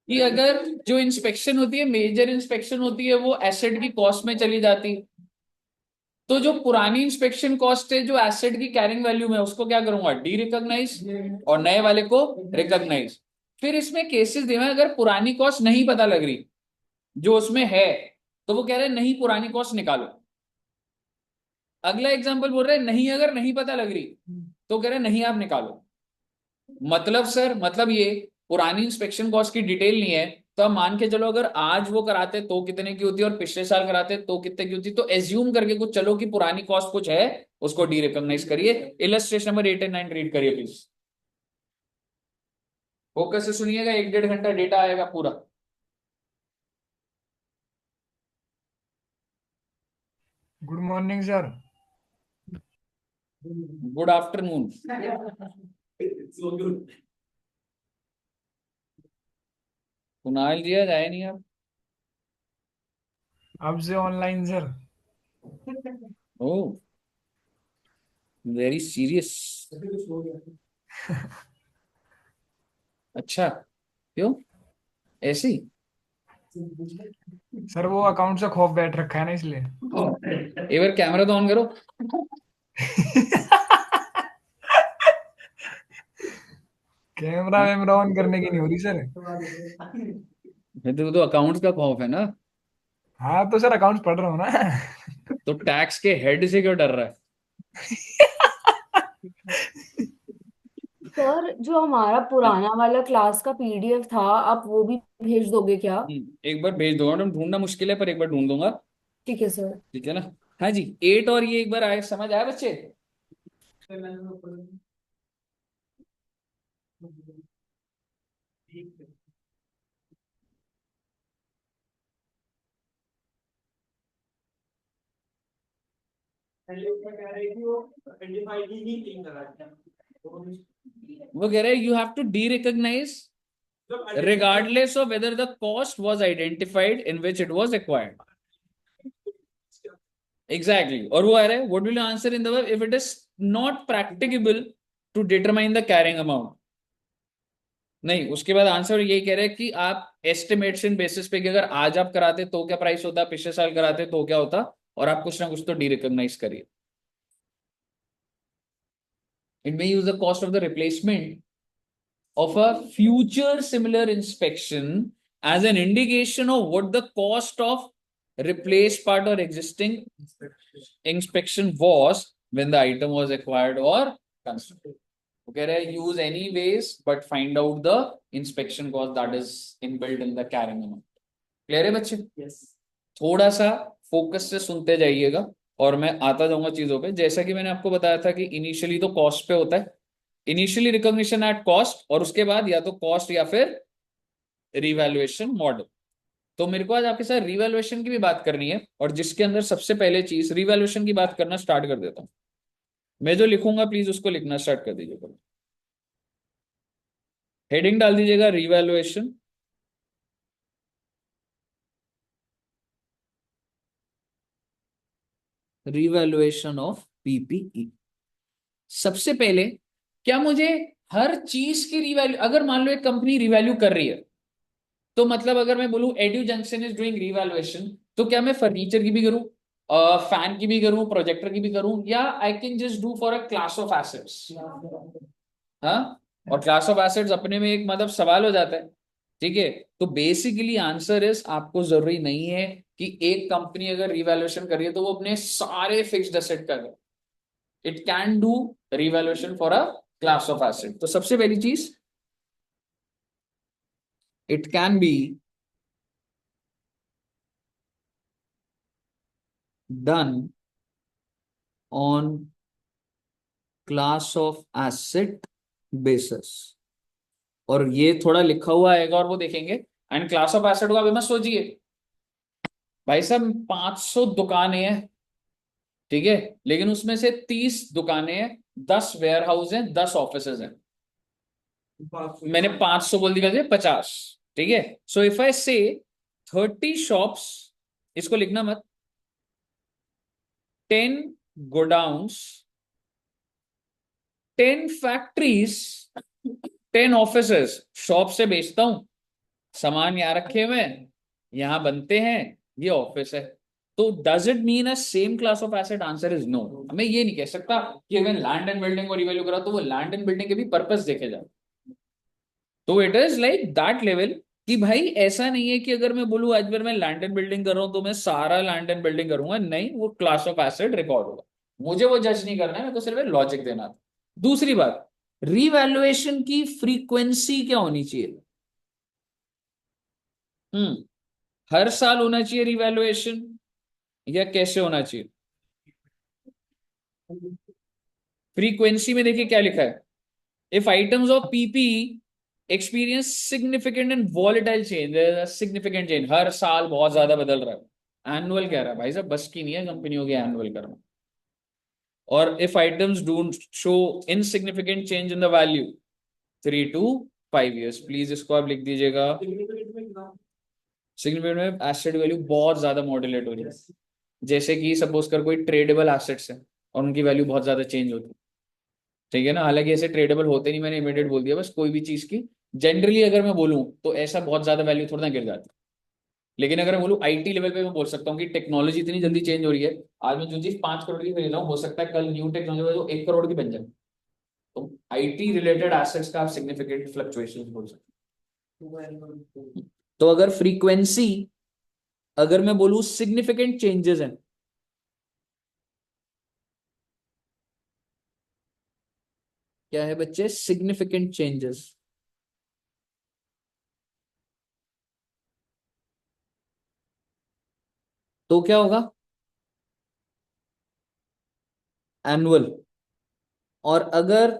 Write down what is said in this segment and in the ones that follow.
कि अगर जो इंस्पेक्शन होती है, मेजर इंस्पेक्शन होती है, वो एसेट की कॉस्ट में चली जाती, तो जो पुरानी इंस्पेक्शन कॉस्ट है जो एसेट की कैरिंग वैल्यू में, उसको क्या करूंगा, डी रिकॉग्नाइज, और नए वाले को रिकॉग्नाइज। फिर इसमें केसेस दिए हैं, अगर पुरानी कॉस्ट नहीं पता लग रही जो उसमें है, तो वो कह रहे हैं नहीं पुरानी कॉस्ट निकालो। अगला एग्जांपल बोल रहे हैं नहीं, अगर नहीं पता लग रही तो कह रहे हैं नहीं आप निकालो। मतलब सर, मतलब ये पुरानी इंस्पेक्शन कॉस्ट की डिटेल नहीं है, तो आप मान के चलो अगर आज वो कराते तो कितने की होती और पिछले साल कराते तो कितने की होती, तो एज्यूम करके कुछ चलो कि पुरानी कॉस्ट कुछ है, उसको डी रिकॉग्नाइज करिए। इलस्ट्रेशन नंबर 8 एंड 9 रीड करिए प्लीज। फोकस से सुनिएगा, 1-1.5 घंटा डेटा आएगा पूरा। Good morning sir. Good afternoon. Kunal ji आज आए नहीं आप? अब से online sir. Oh, very serious. अच्छा, क्यों, ऐसे ही? सर वो अकाउंट से खौफ बैठ रखा है ना इसलिए। एक बार कैमरा तो ऑन करो। कैमरा हाँ? वैमरा ऑन करने की नहीं हो रही सर। तो अकाउंट्स का खौफ है ना? हाँ तो सर अकाउंट पढ़ रहा हूँ ना। तो टैक्स के हेड से क्यों डर रहा है? सर जो हमारा पुराना वाला क्लास का पीडीएफ था, आप वो भी भेज दोगे क्या? एक बार भेज दूंगा, तुम ढूंढना मुश्किल है पर एक बार ढूंढ दूंगा। ठीक है सर। ठीक है ना? हाँ जी, 8 और ये एक बार आए, समझ आया बच्चे? वो कह रहे हैं you have to derecognize regardless of whether the cost was identified in which it was acquired. Exactly. और वो आ रहा है, what will you answer in the verb if it is not practicable to determine the carrying amount? नहीं, उसके बाद answer यही कह रहे हैं कि आप एस्टिमेशन बेसिस पे कि अगर आज आप कराते तो क्या प्राइस होता, पिछले साल कराते तो क्या होता, और आप कुछ ना कुछ तो डी रिकॉग्नाइज करिए। It may use the cost of the replacement of a future similar inspection as an indication of what the cost of replaced part or existing inspection was when the item was acquired or constructed. वो कह रहे हैं use any ways but find out the inspection cost that is inbuilt in the carrying amount. Clear है बच्चे? yes. थोड़ा सा focus से सुनते जाइएगा और मैं आता जाऊंगा चीजों पे। जैसा कि मैंने आपको बताया था कि इनिशियली तो कॉस्ट पे होता है, इनिशियली रिकॉग्निशन एट कॉस्ट, और उसके बाद या तो कॉस्ट या फिर रिवैल्यूएशन मॉडल। तो मेरे को आज आपके साथ रिवैल्यूएशन की भी बात करनी है, और जिसके अंदर सबसे पहले चीज रिवैल्यूएशन की बात करना स्टार्ट कर देता हूं। मैं जो लिखूंगा प्लीज उसको लिखना स्टार्ट कर दीजिएगा। हेडिंग डाल दीजिएगा रिवैल्यूएशन। Revaluation of PPE. सबसे पहले, क्या मुझे हर चीज की रिवैल्यू, अगर मान लो एक कंपनी रिवैल्यू कर रही है, तो मतलब अगर मैं बोलूं edu junction is doing revaluation, तो क्या मैं फर्नीचर की भी करूं, फैन की भी करूं, प्रोजेक्टर की भी करूं, या I can just do for a class of assets? हाँ, और क्लास ऑफ एसेट्स अपने में एक मतलब सवाल हो जाता है। ठीक है, तो बेसिकली आंसर इज आपको जरूरी नहीं है कि एक कंपनी अगर रिवैल्यूएशन कर रही है तो वो अपने सारे फिक्स्ड एसेट का करे। It can do revaluation for a class of asset. तो सबसे पहली चीज, it can be done on class of asset basis. और ये थोड़ा लिखा हुआ आएगा और वो देखेंगे। एंड क्लास ऑफ एसेट को अभी मत सोचिए भाई साहब, 500 दुकानें हैं, ठीक है, लेकिन उसमें से 30 दुकानें हैं, 10 वेयर हाउस हैं, 10 ऑफिसेज हैं। मैंने 500 बोल दिया, 50। ठीक है, सो इफ आई से 30 शॉप्स, इसको लिखना मत, 10 गोडाउन्स, 10 फैक्ट्रीज, 10 ऑफिसेस, शॉप से बेचता हूं, सामान यहाँ रखे हुए हैं, यहाँ बनते हैं, ये ऑफिस है। तो does it mean a same class of asset? Answer is no. मैं ये नहीं कह सकता कि अगर लैंड एंड बिल्डिंग को रिवैल्यू करा तो वो लैंड एंड बिल्डिंग के भी पर्पस देखे जाए। तो it is like that level कि भाई ऐसा नहीं है कि अगर मैं बोलूं आज बार मैं लैंड एंड बिल्डिंग कर रहा हूं तो मैं सारा लैंड एंड बिल्डिंग करूंगा, नहीं, वो क्लास ऑफ एसेट रिकॉर्ड होगा। मुझे वो जज नहीं करना है, मेरे को सिर्फ लॉजिक देना था। दूसरी बात, रिवैल्यूएशन की फ्रीक्वेंसी क्या होनी चाहिए? हर साल होना चाहिए रिवैल्यूएशन, या कैसे होना चाहिए? फ्रीक्वेंसी में देखिए क्या लिखा है, if items of PP experience significant and volatile change, significant change, हर साल बहुत ज्यादा बदल रहा है, एनुअल कह रहा है भाई साहब, बस की नहीं है कंपनियों के एनुअल करना। और if items don't show insignificant change in the value 3 to 5 years, please इसको आप लिख दीजिएगा। सिग्निफिकेंट में एसेट वैल्यू बहुत ज्यादा मॉड्यूलेट हो रही है, जैसे कि सपोज कर कोई ट्रेडेबल एसेट्स है और उनकी वैल्यू बहुत ज्यादा चेंज होती है, ठीक है ना। हालांकि ऐसे ट्रेडेबल होते नहीं, मैंने इमीडिएट बोल दिया, बस कोई भी चीज की जनरली अगर मैं बोलूं तो ऐसा बहुत ज्यादा वैल्यू थोड़ा ना गिर जाती है। लेकिन अगर मैं बोलूं आईटी लेवल पे, मैं बोल सकता हूँ कि टेक्नोलॉजी इतनी जल्दी चेंज हो रही है, आज मैं जो चीज 5 करोड़ की खरीद रहा हूँ हो सकता है कल न्यू टेक्नोलॉजी जो 1 करोड़ की बन जाए। तो आईटी रिलेटेड एसेट्स का आप सिग्निफिकेंट फ्लक्चुएशन बोल सकते हैं। तो अगर फ्रीक्वेंसी, अगर मैं बोलूं सिग्निफिकेंट चेंजेस हैं, क्या है बच्चे सिग्निफिकेंट चेंजेस? तो क्या होगा? एनुअल। और अगर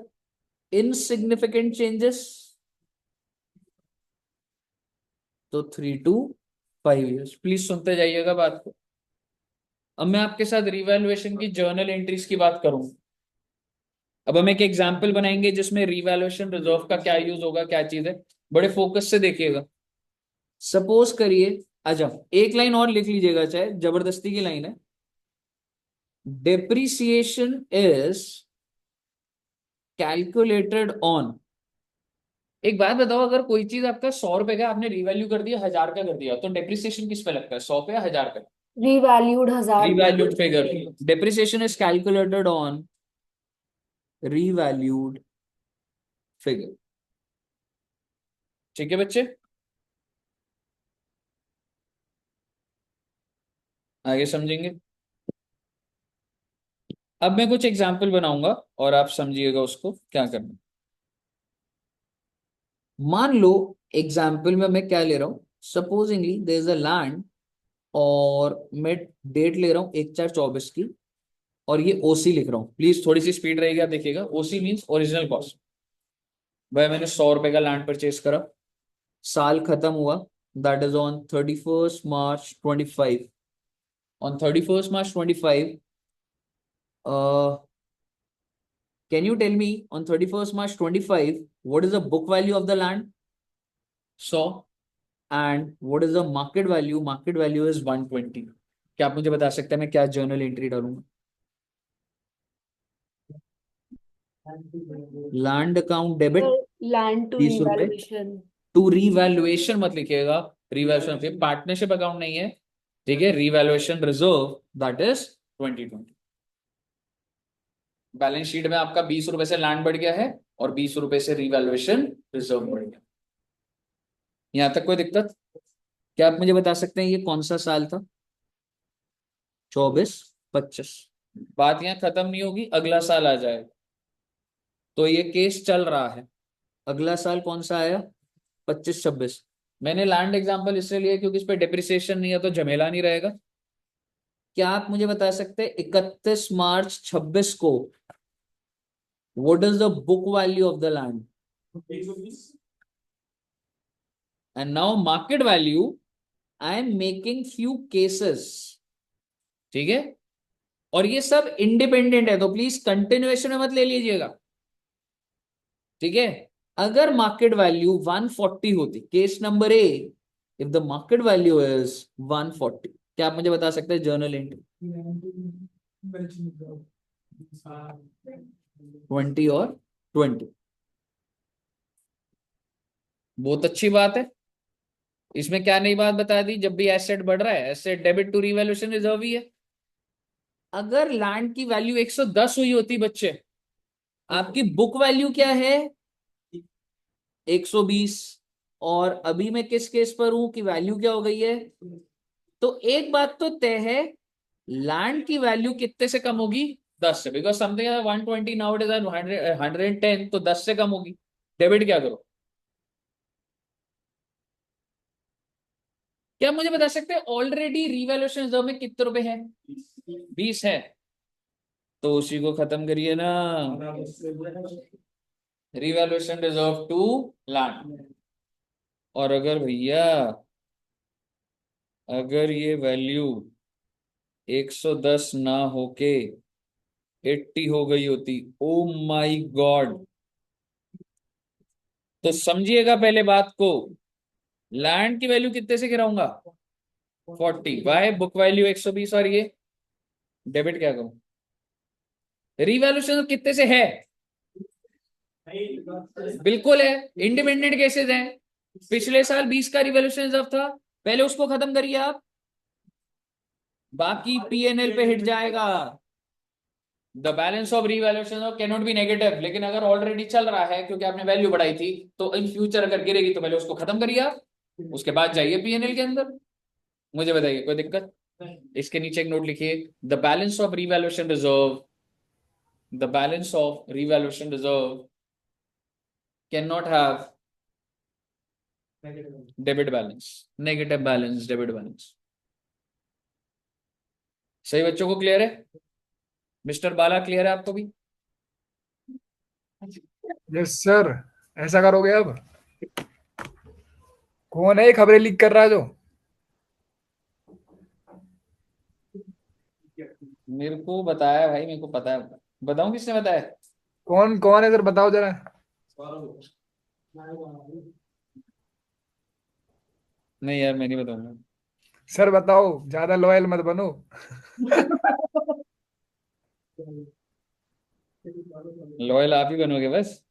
इनसिग्निफिकेंट चेंजेस तो 3 to 5 years। प्लीज सुनते जाइएगा बात को। अब मैं आपके साथ रिवैल्यूएशन की जर्नल एंट्रीज की बात करूं। अब हम एक एग्जाम्पल बनाएंगे जिसमें रिवैल्यूएशन रिजर्व का क्या यूज होगा, क्या चीज है, बड़े फोकस से देखिएगा। सपोज करिए, अच्छा एक लाइन और लिख लीजिएगा, चाहे जबरदस्ती की लाइन है, डेप्रिसिएशन इज कैलकुलेटेड ऑन। एक बात बताओ, अगर कोई चीज आपका 100 रुपए का, आपने रिवैल्यू कर दिया 1000 का कर दिया, तो डेप्रिसिएशन किस पे लगता है, 100 पे या 1000 पे? रिवैल्यूड 1000 पे। Revalued figure. Depreciation is calculated on revalued figure. ठीक है बच्चे, आगे समझेंगे। अब मैं कुछ एग्जाम्पल बनाऊंगा और आप समझिएगा उसको क्या करना। मान लो एग्जाम्पल में मैं क्या ले रहा हूं, supposingly there is a land, और मैं डेट ले रहा हूं 1/4/24 की, और ये ओसी लिख रहा हूँ। प्लीज थोड़ी सी स्पीड रहेगी, आप देखिएगा। ओसी मींस ओरिजिनल कॉस्ट। भाई मैंने 100 रुपए का लैंड परचेज करा, साल खत्म हुआ, that is on 31st March 25। On 31st March 25, can you tell me on 31st March 25 what is the book value of the land? 100. And what is the market value? Market value is 120. क्या आप मुझे बता सकते हैं मैं क्या journal entry डालूंगा? Land account debit land to 20 रुपए। रिवैल्यूएशन। टू रिवैल्यूएशन मत लिखिएगा, रिवैल्यूएशन पार्टनरशिप अकाउंट नहीं है, ठीक है। Revaluation reserve that is 2020। Balance sheet में आपका 20 रुपए से लैंड बढ़ गया है और 20 रुपए से रिवैल्यूएशन रिजर्व बढ़ गया। यहां तक कोई दिक्कत? क्या आप मुझे बता सकते हैं ये कौन सा साल था? 24-25। बात यहां खत्म नहीं होगी, अगला साल आ जाएगा। तो ये केस चल रहा है, अगला साल कौन सा आया? 25-26। मैंने लैंड एग्जांपल इसलिए लिया क्योंकि इस पे डिप्रिसिएशन नहीं है तो झमेला नहीं रहेगा। क्या आप मुझे बता सकते हैं 31 मार्च 26 को what is the book value of the land? And now market value, I am making few cases, ठीक है। और ये सब इंडिपेंडेंट है, तो प्लीज कंटिन्यूएशन में मत ले लीजिएगा, ठीक है। अगर मार्केट वैल्यू 140 होती, case number A, if the market value is 140, क्या आप मुझे बता सकते हैं जर्नल एंट्री? 20 और 20। बहुत अच्छी बात है। इसमें क्या नई बात बता दी, जब भी एसेट बढ़ रहा है asset debit to revaluation reserve ही है। अगर लैंड की वैल्यू 110 हुई होती बच्चे, आपकी बुक वैल्यू क्या है 120, और अभी मैं किस केस पर हूं कि वैल्यू क्या हो गई है। तो एक बात तो तय है, लैंड की वैल्यू कितने से कम होगी, 10 से, because something 120 now it is 110, तो 10 से कम होगी। डेबिट क्या करो, क्या मुझे बता सकते हैं ऑलरेडी रिवैल्यूएशन रिजर्व में कितने रुपए है, 20 है, तो उसी को खत्म करिए ना, रिवैल्यूएशन रिजर्व टू लैंड। और अगर भैया अगर ये वैल्यू 110 ना होके 80 हो गई होती, ओ माय गॉड, तो समझिएगा पहले बात को, लैंड की वैल्यू कितने से गिराऊंगा 40, वाई बुक वैल्यू 120, और ये डेबिट क्या करूं, रिवैल्यूएशन कितने से है, बिल्कुल है, इंडिपेंडेंट केसेस हैं। पिछले साल 20 का रिवैल्यूएशन रिजर्व था, पहले उसको खत्म करिए आप, बाकी पीएनएल पे हिट जाएगा। The balance of revaluation can not be negative, लेकिन अगर ऑलरेडी चल रहा है क्योंकि आपने वैल्यू बढ़ाई थी, तो इन फ्यूचर अगर गिरेगी तो पहले उसको खत्म करिए आप, उसके बाद जाइए पीएनएल के अंदर। मुझे बताइए कोई दिक्कत। इसके नीचे एक नोट लिखिए, the balance of revaluation reserve, the balance of revaluation reserve can not have debit balance, negative balance, debit balance. सही बच्चों को क्लियर है, मिस्टर बाला क्लियर है आपको भी। Yes sir. ऐसा करोगे अब? कौन है ये खबरें लीक कर रहा है जो? मेरे को बताया भाई, मेरे को पता है, बताऊं किसने बताया। कौन कौन है सर, बताओ जरा। नहीं यार मैं नहीं बताऊंगा। सर बताओ, ज्यादा लॉयल मत बनो। लॉयल आप ही बनोगे बस।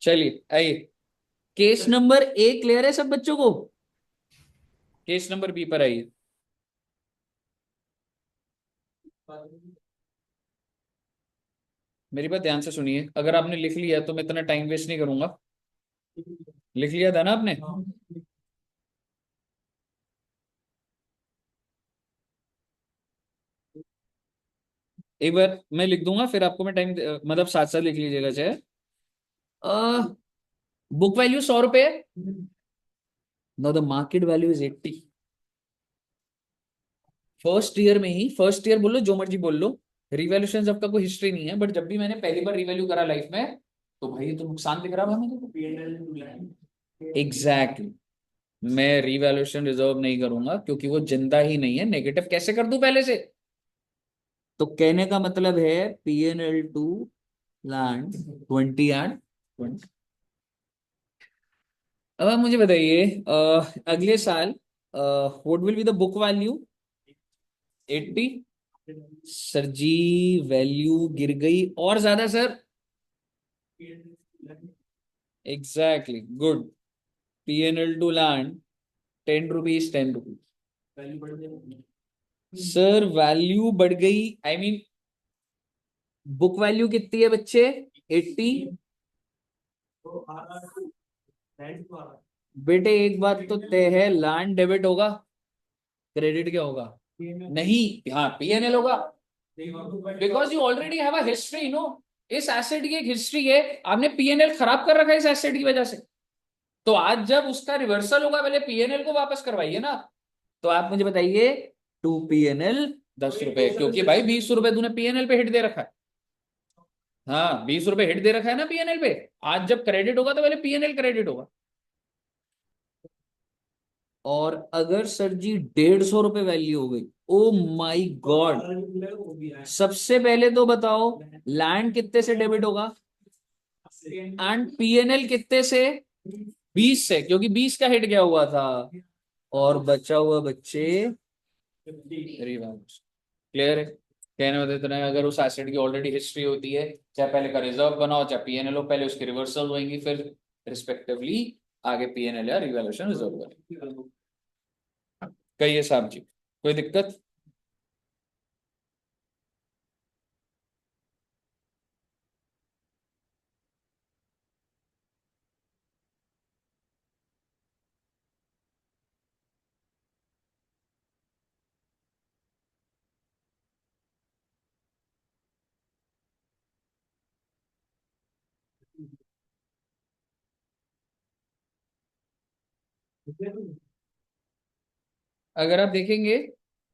चलिए आइए, केस नंबर ए क्लियर है सब बच्चों को, केस नंबर बी पर आइए। मेरी बात ध्यान से सुनिए, अगर आपने लिख लिया तो मैं इतना टाइम वेस्ट नहीं करूंगा। लिख लिया था ना आपने, एक बार मैं लिख दूंगा फिर आपको मैं टाइम, मतलब साथ साथ लिख लीजिएगा चाहे। बुक वैल्यू 100 रुपए, know the market value is 80। First year में ही, फर्स्ट ईयर बोलो जो मर्जी बोल लो, रिवैल्यूएशन जब का कोई हिस्ट्री नहीं है, बट जब भी मैंने पहली बार रिवैल्यू करा लाइफ में, तो भाई ये तो नुकसान दिख रहा है हमें। एग्जैक्टली, मैं रिवैल्यूएशन रिजर्व नहीं करूंगा क्योंकि वो जिंदा ही नहीं है, नेगेटिव कैसे कर दूं पहले से। तो कहने का मतलब है पीएनएल टू लैंड 20 एंड 20। अब आप मुझे बताइए, अगले साल what will be the book value 80। Sir ji value गिर गई और ज्यादा sir, exactly good, PNL to land 10 rupees 10 rupees. Sir value बढ़ गई, आई मीन बुक वैल्यू कितनी है बच्चे 80। बेटे एक बात तो तय है, लैंड डेबिट होगा, क्रेडिट क्या होगा, नहीं हाँ पीएनएल होगा, because you already have a history no, इस एसेट की एक हिस्ट्री है, आपने पीएनएल खराब कर रखा है इस एसेट की वजह से। तो आज जब उसका रिवर्सल होगा पहले पीएनएल को वापस करवाइए ना। तो आप मुझे बताइए, टू पीएनएल 10 रुपए, क्योंकि भाई 20 रुपए तूने पीएनएल पे हिट दे रखा है। हाँ 20 रुपए हिट दे रखा है ना पीएनएल पे, आज जब क्रेडिट होगा तो पहले पीएनएल क्रेडिट होगा। और अगर सर जी 150 रुपए वैल्यू हो गई, ओ माई गॉड, सबसे पहले तो बताओ लैंड कितने से डेबिट होगा एंड पीएनएल कितने से, 20 से, क्योंकि 20 का हिट गया हुआ था, और बचा हुआ बच्चे रिवाउंड। क्लियर है, कहने में इतना है, अगर उस एसेट की ऑलरेडी हिस्ट्री होती है, चाहे पहले का रिजर्व बनाओ चाहे पीएनएल हो, पहले उसकी रिवर्सल होंगी, फिर रिस्पेक्टिवली आगे पीएनएल या रिवैल्यूएशन रिजर्व करें। कहिए साहब जी, कोई दिक्कत? अगर आप देखेंगे,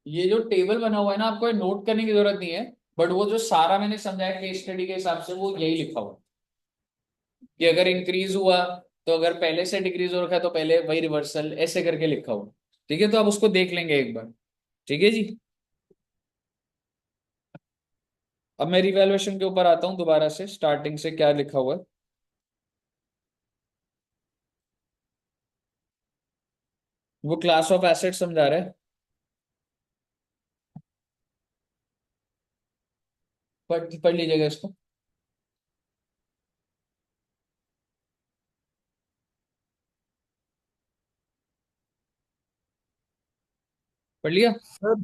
ये जो टेबल बना हुआ है ना, आपको नोट करने की जरूरत नहीं है, बट वो जो सारा मैंने समझाया केस स्टडी के हिसाब से, वो यही लिखा हुआ है कि अगर इंक्रीज हुआ तो अगर पहले से डिक्रीज हो रखा है तो पहले वही रिवर्सल, ऐसे करके लिखा हुआ। ठीक है, तो आप उसको देख लेंगे एक बार। ठीक है जी। अब मैं रिवैल्यूएशन के ऊपर आता हूं दोबारा से, स्टार्टिंग से क्या लिखा हुआ है। वो क्लास ऑफ एसेट समझा रहा है, पढ़ लीजिएगा इसको। पढ़ लिया? सर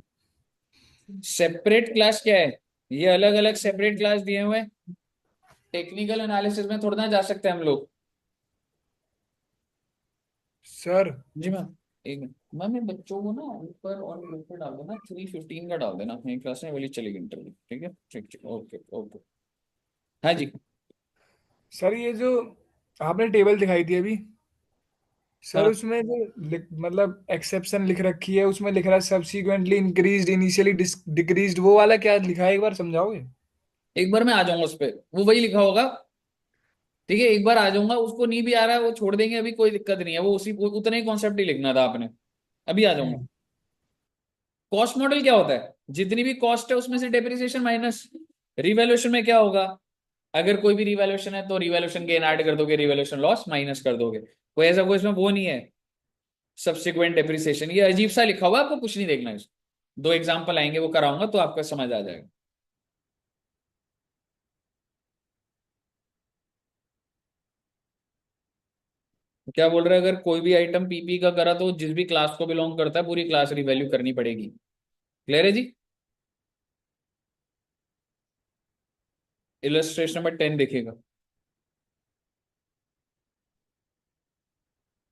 सेपरेट क्लास क्या है? ये अलग अलग सेपरेट क्लास दिए हुए हैं। टेक्निकल एनालिसिस में थोड़ा ना जा सकते हम लोग। सर जी मैम, एक मिनट मैम, ये बच्चों को ना ऊपर और ऊपर डाल देना, 3:15 का डाल देना अपनी क्लास में, वाली चलेगी इंटरव्यू। ठीक है, ठीक ठीक, ओके ओके। हाँ जी। सर ये जो आपने टेबल दिखाई थी अभी, सर हाँ, उसमें जो मतलब एक्सेप्शन लिख रखी है, उसमें लिख रहा है सब्सीक्वेंटली इंक्रीज्ड इनिशियली डिक्रीज्ड, वो वाला क्या लिखा है, एक बार समझाओगे? एक बार मैं आ जाऊंगा उस पर, वो वही लिखा होगा। ठीक है, एक बार आ जाऊंगा, उसको नहीं भी आ रहा है वो छोड़ देंगे, अभी कोई दिक्कत नहीं है, वो उसी उतना ही कॉन्सेप्ट ही लिखना था आपने। अभी आ जाऊंगा। हम्म। कॉस्ट मॉडल क्या होता है? जितनी भी कॉस्ट है उसमें से डेप्रिसिएशन माइनस। रिवैल्यूएशन में क्या होगा? अगर कोई भी रिवैल्यूएशन है तो रिवैल्यूएशन गेन ऐड कर दोगे, रिवैल्यूएशन लॉस माइनस कर दोगे। कोई ऐसा कोई इसमें वो नहीं है सब्सिक्वेंट डेप्रिसिएशन। ये अजीब सा लिखा हुआ है, आपको कुछ नहीं देखना इसको। दो एग्जांपल आएंगे वो कराऊंगा तो आपका समझ आ जाएगा। तो क्या बोल रहे हैं, अगर कोई भी आइटम पीपी का करा तो जिस भी क्लास को बिलोंग करता है पूरी क्लास रिवैल्यू करनी पड़ेगी। क्लियर है जी? इलस्ट्रेशन नंबर 10 देखिएगा।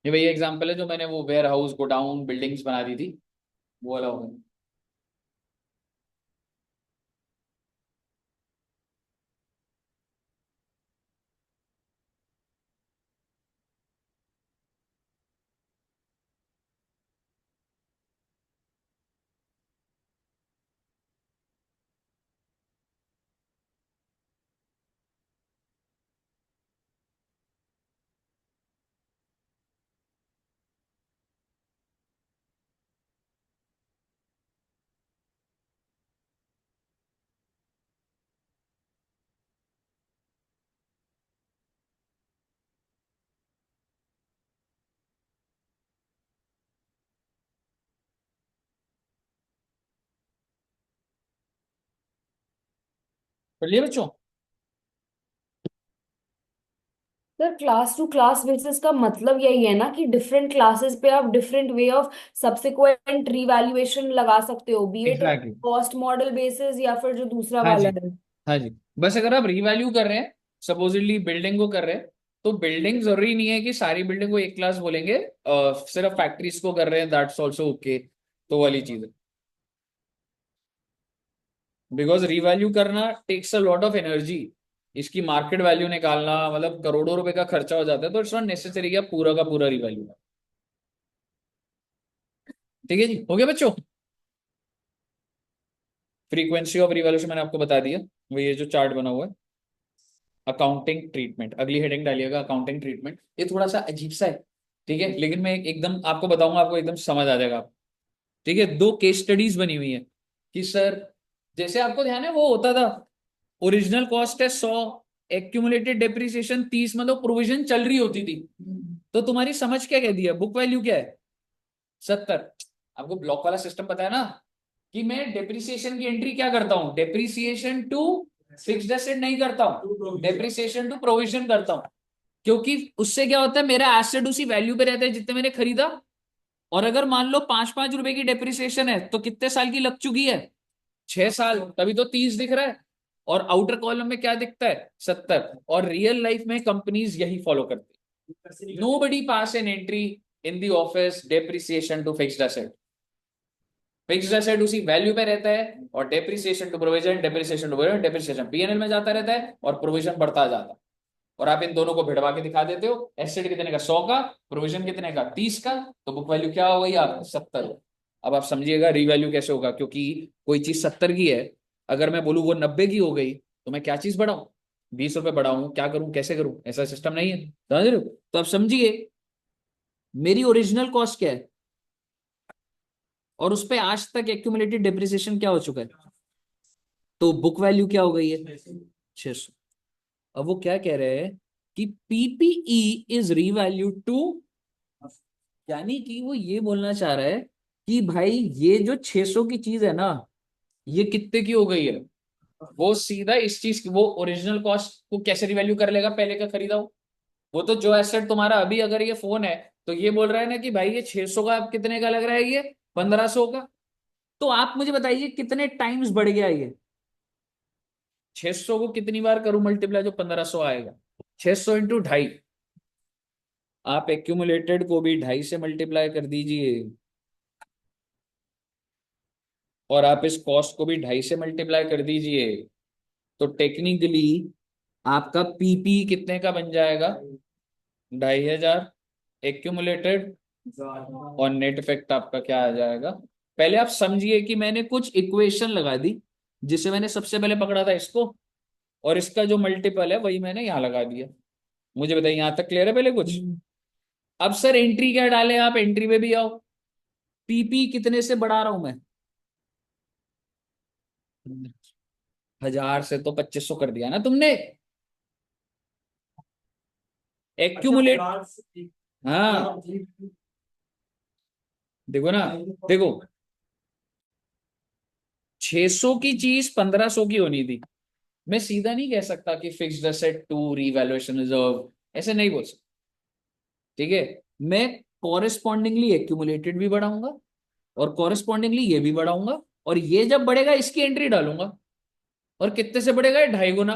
ये वही एग्जांपल है जो मैंने वो वेयर हाउस गोडाउन बिल्डिंग्स बना दी थी, वो वाला होगा। पढ़ लिया बच्चों? Sir class to class basis का मतलब यही है ना कि डिफरेंट क्लासेस पे आप different way of subsequent revaluation लगा सकते हो, B it exactly. Cost model basis या फिर जो दूसरा हाँ वाला जी, है। हाँ जी। बस अगर आप रीवैल्यू कर रहे हैं, सपोजिटली बिल्डिंग को कर रहे हैं, तो बिल्डिंग जरूरी नहीं है कि सारी बिल्डिंग को एक क्लास बोलेंगे। सिर्फ फैक्ट्रीज को कर रहे हैं, दैट्स ऑल्सो ओके। तो वाली चीज है, बिकॉज रिवैल्यू करना takes a lot of energy. इसकी मार्केट वैल्यू निकालना मतलब करोड़ों रुपए का खर्चा हो जाता है, तो इट्स नॉट नेसेसरी कि आप पूरा का पूरा रिवैल्यू। ठीक है जी, हो गया बच्चों? फ्रीक्वेंसी ऑफ रिवैल्यूएशन मैंने आपको बता दिया, वो ये जो चार्ट बना हुआ है। अकाउंटिंग ट्रीटमेंट, अगली हेडिंग डालिएगा अकाउंटिंग ट्रीटमेंट। ये थोड़ा सा अजीब सा है, ठीक है, लेकिन मैं एकदम आपको बताऊंगा, आपको एकदम समझ आ जाएगा। ठीक है, दो केस स्टडीज बनी हुई है कि सर, जैसे आपको ध्यान है वो होता था, ओरिजिनल कॉस्ट है 100, एक्यूमुलेटेड डेप्रिसिएशन 30, मतलब प्रोविजन चल रही होती थी। तो तुम्हारी समझ क्या कह दिया, बुक वैल्यू क्या है? 70। आपको ब्लॉक वाला सिस्टम पता है ना, कि मैं डेप्रिसिएशन की एंट्री क्या करता हूं, डेप्रिसिएशन टू फिक्स्ड एसेट नहीं करता हूं, डेप्रिसिएशन टू प्रोविजन करता हूं। क्योंकि उससे क्या होता है, मेरा एसेट उसी वैल्यू पे रहता है जितने मैंने खरीदा। और अगर मान लो 5-5 रुपए की डेप्रिसिएशन है तो कितने साल की लग चुकी है, 6 साल, तभी तो 30 दिख रहा है। और आउटर कॉलम में क्या दिखता है, 70। और रियल लाइफ में कंपनीज यही फॉलो करती है। Nobody pass an entry in the office depreciation to fixed asset. Fixed asset उसी वैल्यू पे रहता है, और depreciation to provision, depreciation to provision, depreciation PNL में जाता रहता है, और प्रोविजन बढ़ता जाता है। और आप इन दोनों को भिड़वा के दिखा देते हो, एसेट कितने का, 100 का, प्रोविजन कितने का, 30 का, तो बुक वैल्यू क्या हो गई आप, 70। अब आप समझिएगा रीवैल्यू कैसे होगा, क्योंकि कोई चीज 70 की है, अगर मैं बोलूँ वो 90 की हो गई, तो मैं क्या चीज बढ़ाऊं, 20 रुपए बढ़ाऊं, क्या करूं, कैसे करूं, ऐसा सिस्टम नहीं है, समझ रहे हो। तो आप समझिए मेरी ओरिजिनल कॉस्ट क्या है, और उस पे आज तक एक्यूमुलेटेड डेप्रिसिएशन क्या हो चुका है, तो बुक वैल्यू क्या हो गई है, 600। अब वो क्या कह रहे हैं कि पीपीई इज रीवैल्यू टू, यानी कि वो ये बोलना चाह रहा है कि भाई ये जो 600 की चीज है ना, ये कितने की हो गई है, वो सीधा इस चीज की, वो ओरिजिनल कॉस्ट को कैसे रिवैल्यू कर लेगा, पहले का खरीदा हो। वो तो जो एसेट तुम्हारा अभी अगर ये फोन है, तो ये बोल रहा है ना कि भाई ये 600 का, अब कितने का लग रहा है, ये 1500 का। तो आप मुझे बताइए कितने टाइम्स बढ़ गया ये, 600 को कितनी बार करूं मल्टीप्लाई जो 1500 आएगा, 600 इंटू 2.5। आप एक्यूमुलेटेड को भी 2.5 से मल्टीप्लाई कर दीजिए, और आप इस कॉस्ट को भी 2.5 से मल्टीप्लाई कर दीजिए, तो टेक्निकली आपका पीपी कितने का बन जाएगा, 2,500 एक्यूमुलेटेड, और नेट इफेक्ट आपका क्या आ जाएगा। पहले आप समझिए कि मैंने कुछ इक्वेशन लगा दी, जिसे मैंने सबसे पहले पकड़ा था इसको, और इसका जो मल्टीपल है वही मैंने यहां लगा दिया। मुझे बताइए यहां तक क्लियर है पहले कुछ। अब सर एंट्री क्या डाले, आप एंट्री में भी आओ। पीपी कितने से बढ़ा रहा हूं मैं, 1000 से तो 2500 कर दिया ना तुमने, एक्यूमुलेट। हाँ देखो ना, देखो 600 की चीज 1500 की होनी थी। मैं सीधा नहीं कह सकता कि fixed asset to revaluation reserve, ऐसे नहीं बोल सकता। ठीक है, मैं कॉरेस्पॉन्डिंगली एक्यूमुलेटेड भी बढ़ाऊंगा, और कॉरेस्पॉन्डिंगली ये भी बढ़ाऊंगा, और ये जब बढ़ेगा इसकी एंट्री डालूंगा। और कितने से बढ़ेगा, ये 2.5 गुना,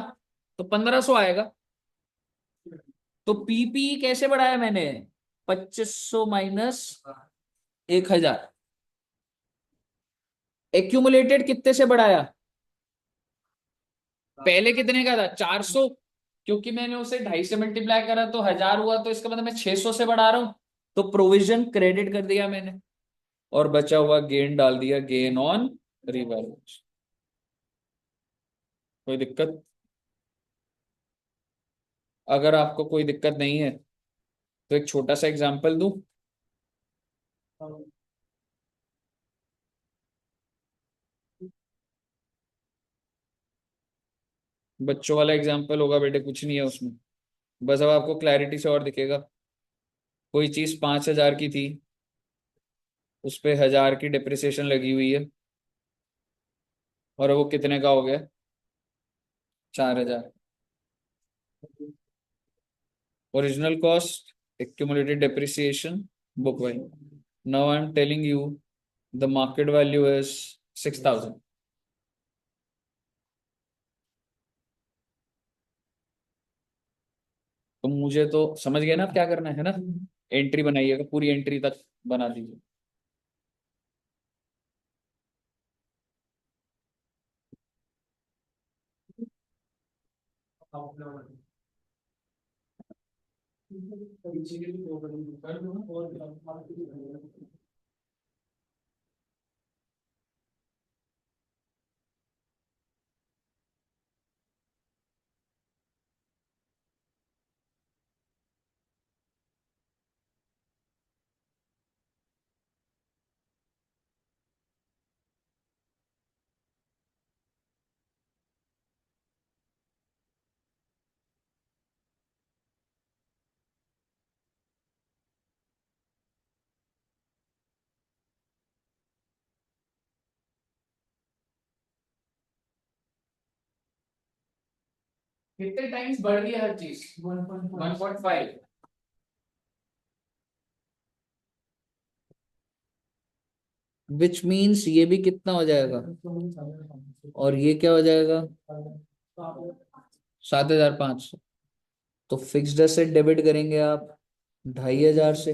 तो 1500 आएगा। तो पीपी कैसे बढ़ाया मैंने, 2500 माइनस 1000। एक्यूमुलेटेड कितने से बढ़ाया, पहले कितने का था, 400, क्योंकि मैंने उसे 2.5 से मल्टीप्लाई करा तो 1000 हुआ, तो इसका मतलब मैं 600 से बढ़ा रहा हूं। तो प्रोविजन क्रेडिट कर दिया मैंने, और बचा हुआ गेन डाल दिया, गेन ऑन रिवैल्यूएशन। कोई दिक्कत, अगर आपको कोई दिक्कत नहीं है तो एक छोटा सा एग्जांपल दूं। बच्चों वाला एग्जांपल होगा बेटे, कुछ नहीं है उसमें, बस अब आपको क्लैरिटी से और दिखेगा। कोई चीज 5,000 की थी, उस पे 1000 की डिप्रिसिएशन लगी हुई है, और वो कितने का हो गया, 4,000। Original cost, accumulated depreciation, book value. Now I'm telling you the market value is 6,000. तो मुझे तो समझ गए ना आप क्या करना है ना, एंट्री बनाइएगा, पूरी एंट्री तक बना दीजिए। कितने टाइम्स बढ़ रही है हर चीज? 1.5। विच मीन्स ये भी कितना हो जाएगा, और ये क्या हो जाएगा, 7,500। तो फिक्स्ड एसेट डेबिट करेंगे आप 2,500 से,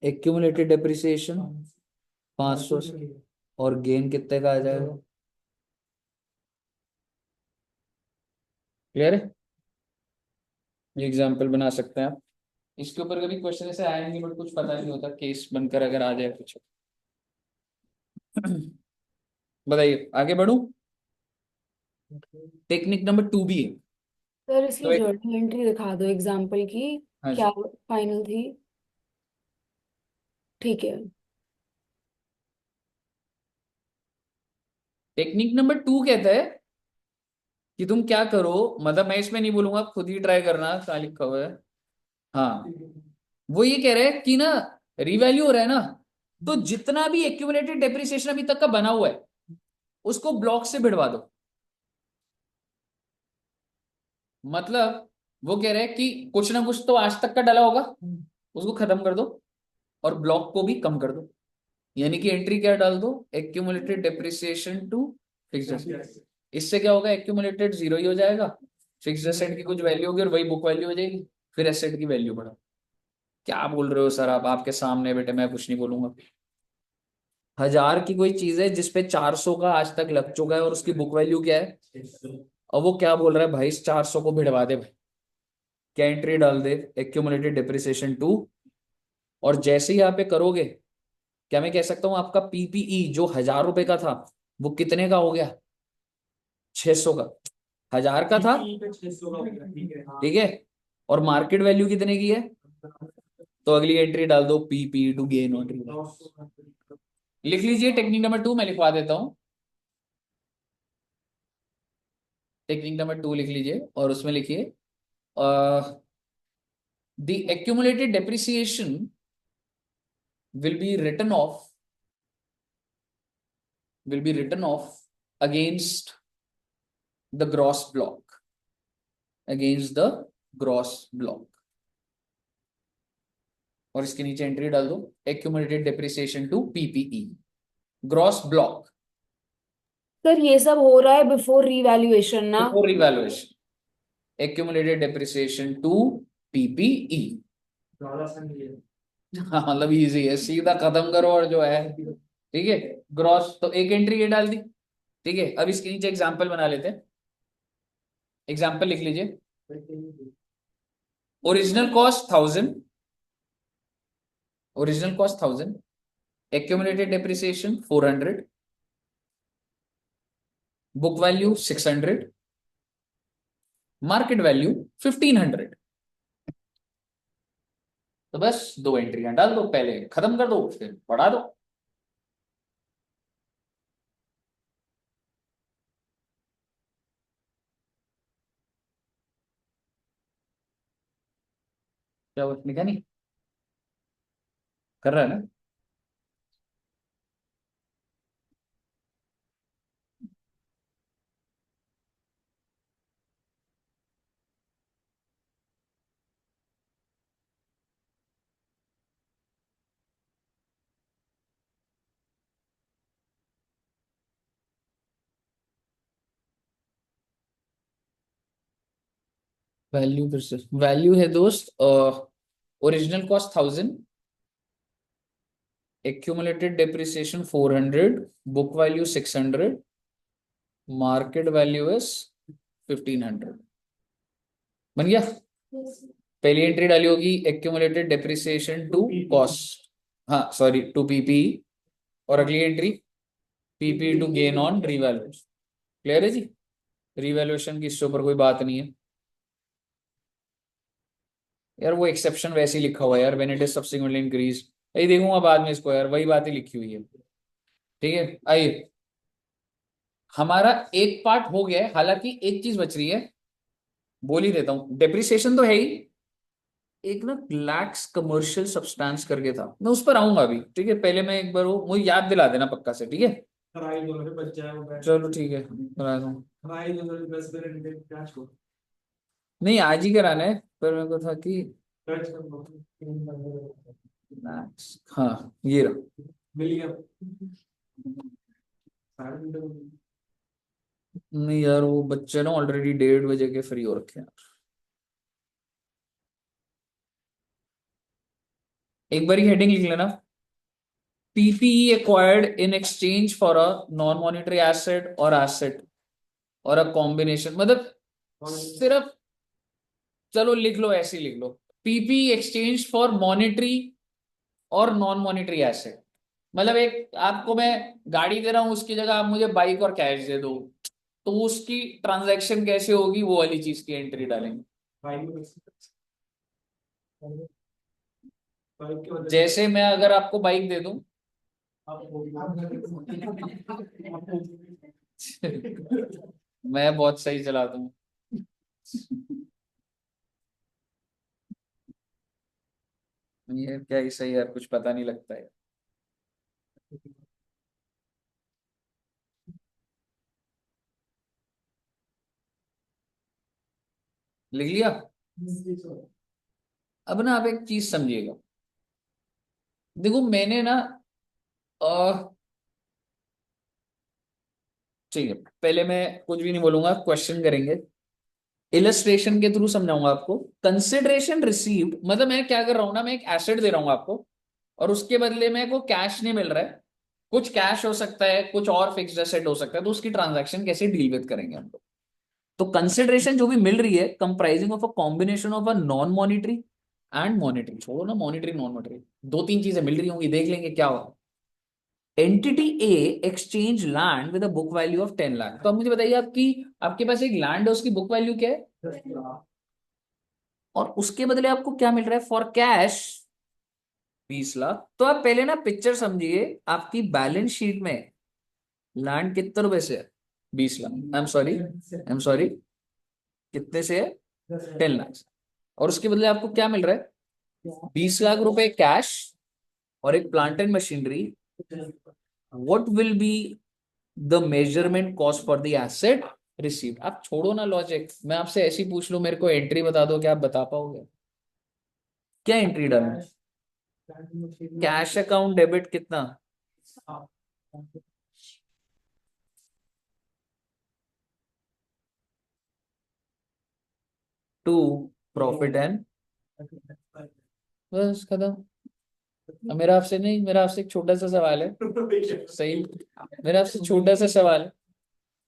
एक्यूमुलेटेड डेप्रिसिएशन 500 से, और गेन कितने का आ जाएगा? क्लियर है? ये एग्जाम्पल बना सकते हैं आप। इसके ऊपर कभी क्वेश्चन ऐसे आएंगे बट कुछ पता नहीं होता, केस बनकर अगर आ जाए कुछ। बताइए आगे बढ़ूं। टेक्निक नंबर 2 भी है। सर इसकी तो एक, जर्नल एंट्री दिखा दो एग्जाम्पल की, हाँ जी, क्या फाइनल थी। ठीक है। टेक्निक नंबर 2 कहता है कि तुम क्या करो, मतलब मैं इसमें नहीं बोलूंगा, खुद ही ट्राई करना कहाँ लिखा हुआ है। हाँ, वो ये कह रहा है कि ना, रिवैल्यू हो रहा है ना, तो जितना भी एक्यूमुलेटेड डेप्रिसिएशन अभी तक का बना हुआ है उसको ब्लॉक से भिड़वा दो। मतलब वो कह रहे हैं कि कुछ ना कुछ तो आज तक का डला होगा, उसको खत्म कर दो और ब्लॉक को भी कम कर दो। यानी कि एंट्री क्या डाल दो, accumulated depreciation to fixed asset. इससे क्या होगा, एक्यूमुलेटेड जीरो ही हो जाएगा, फिक्स्ड एसेट की कुछ वैल्यू होगी और वही बुक वैल्यू हो जाएगी, फिर एसेट की वैल्यू बढ़ा। क्या बोल रहे हो सर आप, आपके सामने बेटे, मैं कुछ नहीं बोलूंगा। 1,000 की कोई चीज है जिसपे 400 का आज तक लग चुका है और उसकी बुक वैल्यू क्या है, और वो क्या बोल रहा है, भाई इस 400 को भिड़वा दे भाई। क्या एंट्री डाल दे, एक्यूमुलेटेड डेप्रिसिएशन टू, और जैसे ही यहाँ पे करोगे, क्या मैं कह सकता हूं आपका पीपीई जो 1,000 रुपए का था वो कितने का हो गया, 600 का। 1,000 का था, ठीक है, और मार्केट वैल्यू कितने की है, तो अगली एंट्री डाल दो पीपी टू गेन ऑन। लिख लीजिए टेक्निक नंबर 2, मैं लिखवा देता हूं। टेक्निक नंबर 2 लिख लीजिए और उसमें लिखिए the accumulated depreciation will be written off against the gross block, और इसके नीचे एंट्री डाल दो accumulated depreciation to PPE gross block. Sir ये सब हो रहा है बिफोर रीवैल्यूएशन ना। Before revaluation, accumulated depreciation to PPE. हाँ मतलब इजी है, सीधा खत्म करो और जो है, ठीक है, ग्रॉस। तो एक एंट्री ये डाल दी, ठीक है। अब इसके नीचे एग्जांपल बना लेते हैं। एग्जांपल लिख लीजिए, original cost 1,000, accumulated depreciation 400, book value 600, market value 1,500। तो बस दो एंट्रियां डाल दो, पहले खत्म कर दो फिर बढ़ा दो। क्या वो लिखा नहीं कर रहा है ना? वैल्यू फिर से वैल्यू है दोस्त, original cost 1,000, accumulated depreciation 400, book value 600, market value is 1,500। बन गया। पहली एंट्री डाली होगी एक्यूमुलेटेड डेप्रिसिएशन टू कॉस्ट, हाँ सॉरी टू पीपी, और अगली entry PP two gain on revaluation. Clear है जी? रिवैल्यूएशन की इसके ऊपर कोई बात नहीं है यार, वो एक्सेप्शन वैसे ही लिखा हुआ है यार, when it is subsequently increase. यही देखूंगा बाद में इसको यार, वही बात ही लिखी हुई है। ठीक है, आइए हमारा एक पार्ट हो गया है, हालांकि एक चीज बच रही है, बोल ही देता हूं। डेप्रिसिएशन तो है ही, एक ना लैक्स कमर्शियल सब्सटेंस करके था, मैं उस पर आऊंगा अभी, ठीक है। पहले मैं एक बार वो मुझे याद दिला देना पक्का से, ठीक है। चलो ठीक है, बना दूं। नहीं आज ही कराना है, पर मेरे को था कि हाँ ये रहा। नहीं यार वो बच्चे ना ऑलरेडी 1:30 बजे के फ्री हो रखे हैं। एक बार हेडिंग लिख लेना, PPE acquired in exchange for a non-monetary asset or asset और a combination, मतलब सिर्फ चलो लिख लो, ऐसे ही लिख लो, PPE exchange for monetary और नॉन मॉनिटरी एसेट। मतलब एक आपको मैं गाड़ी दे रहा हूं, उसकी जगह आप मुझे बाइक और कैश दे दो, तो उसकी ट्रांजैक्शन कैसे होगी, वो वाली चीज की एंट्री डालेंगे। जैसे मैं अगर आपको बाइक दे दूं मैं बहुत सही चलाता हूँ। ये क्या ही सही यार, कुछ पता नहीं लगता है। लिख लिया। अब ना आप एक चीज समझिएगा, देखो मैंने ना ठीक है, पहले मैं कुछ भी नहीं बोलूंगा, क्वेश्चन करेंगे, इलस्ट्रेशन के थ्रू समझाऊंगा आपको। कंसिडरेशन रिसीव्ड मतलब मैं क्या कर रहा हूं ना, मैं एक एसेट दे रहा हूं आपको और उसके बदले में को कैश नहीं मिल रहा है, कुछ कैश हो सकता है, कुछ और फिक्स्ड एसेट हो सकता है, तो उसकी ट्रांजैक्शन कैसे डील विद करेंगे हम लोग। तो कंसिडरेशन जो भी मिल रही है comprising of a combination of a non monetary and monetary, छोड़ो ना मॉनिटरी नॉन मॉनिटरी, दो तीन चीजें मिल रही होंगी, देख लेंगे क्या होगा। Entity A exchange land with a book value of 10 lakh. तो अब मुझे बताइए, आपकी आपके पास एक लैंड है, उसकी बुक वैल्यू क्या है, और उसके बदले आपको क्या मिल रहा है फॉर कैश 20 लाख। तो आप पहले ना पिक्चर समझिए, आपकी बैलेंस शीट में लैंड कितने रुपए से है, 20 लाख, आई एम सॉरी कितने से है, 10 लाख। और उसके बदले आपको क्या मिल रहा है, 20 लाख रुपए कैश और एक plant and machinery. What will be the measurement cost for the asset received. आप छोड़ो ना लॉजिक, मैं आपसे ऐसी पूछ लूं, मेरे को एंट्री बता दो, क्या आप बता पाओगे, क्या एंट्री डालूं। कैश अकाउंट डेबिट कितना, टू प्रॉफिट एंड, बस खत्म। अब मेरा आपसे नहीं, मेरा आपसे एक छोटा सा सवाल है, सही, मेरा आपसे छोटा सा सवाल है,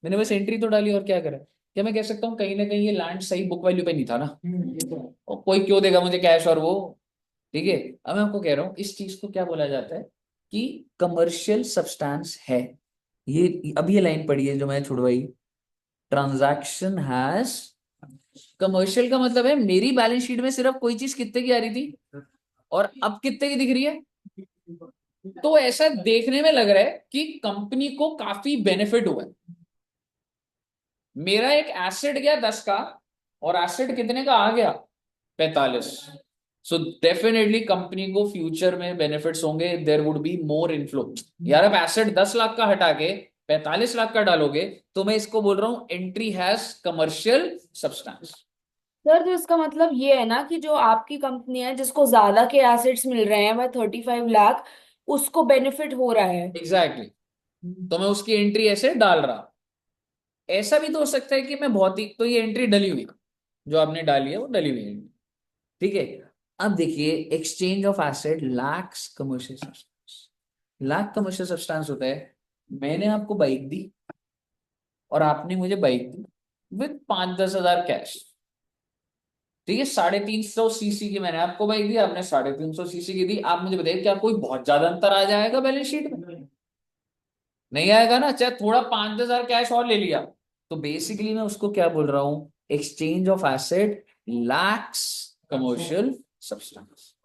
मैंने बस एंट्री तो डाली और क्या करा। क्या मैं कह सकता हूँ कहीं ना कहीं ये लैंड सही बुक वैल्यू पे नहीं था ना, और कोई क्यों देगा मुझे कैश और वो, ठीक है। अब मैं आपको कह रहा हूँ इस चीज को क्या बोला जाता है कि कमर्शियल सब्सटेंस है। ये अब ये लाइन पढ़ी है जो मैं छुड़वाई, ट्रांजैक्शन हैज कमर्शियल, का मतलब है मेरी बैलेंस शीट में सिर्फ कोई चीज कितने की आ रही थी और अब कितने की दिख रही है। तो ऐसा देखने में लग रहा है कि कंपनी को काफी बेनिफिट हुआ है। मेरा एक एसेट गया 10 का और एसेट कितने का आ गया, 45। सो डेफिनेटली कंपनी को फ्यूचर में बेनिफिट्स होंगे, there would be more inflow. यार अब एसेट 10 लाख का हटा के 45 लाख का डालोगे, तो मैं इसको बोल रहा हूं entry has commercial substance. Sir तो इसका मतलब ये है ना कि जो आपकी कंपनी है जिसको ज्यादा के एसेट्स मिल रहे हैं, वह 35 लाख, उसको बेनिफिट हो रहा है। Exactly exactly. तो मैं उसकी एंट्री ऐसे डाल रहा। ऐसा भी तो हो सकता है कि मैं बहुत ही, तो ये एंट्री डली हुई, जो आपने डाली है वो डली हुई है, ठीक है। अब देखिए, exchange of asset lacks commercial substance, lakh commercial substance होता है। मैंने आपको बाइक दी और आपने मुझे बाइक दी विद 5-10 हजार कैश, ठीक है। 350 सीसी की मैंने आपको बाइक दी, आपने 350 सीसी की दी। आप मुझे बताइए क्या कोई बहुत ज्यादा अंतर आ जाएगा बैलेंस शीट में, नहीं आएगा ना, चाहे थोड़ा 5-10 हजार कैश और ले लिया। तो बेसिकली मैं उसको क्या बोल रहा हूं, exchange of asset lacks commercial substance.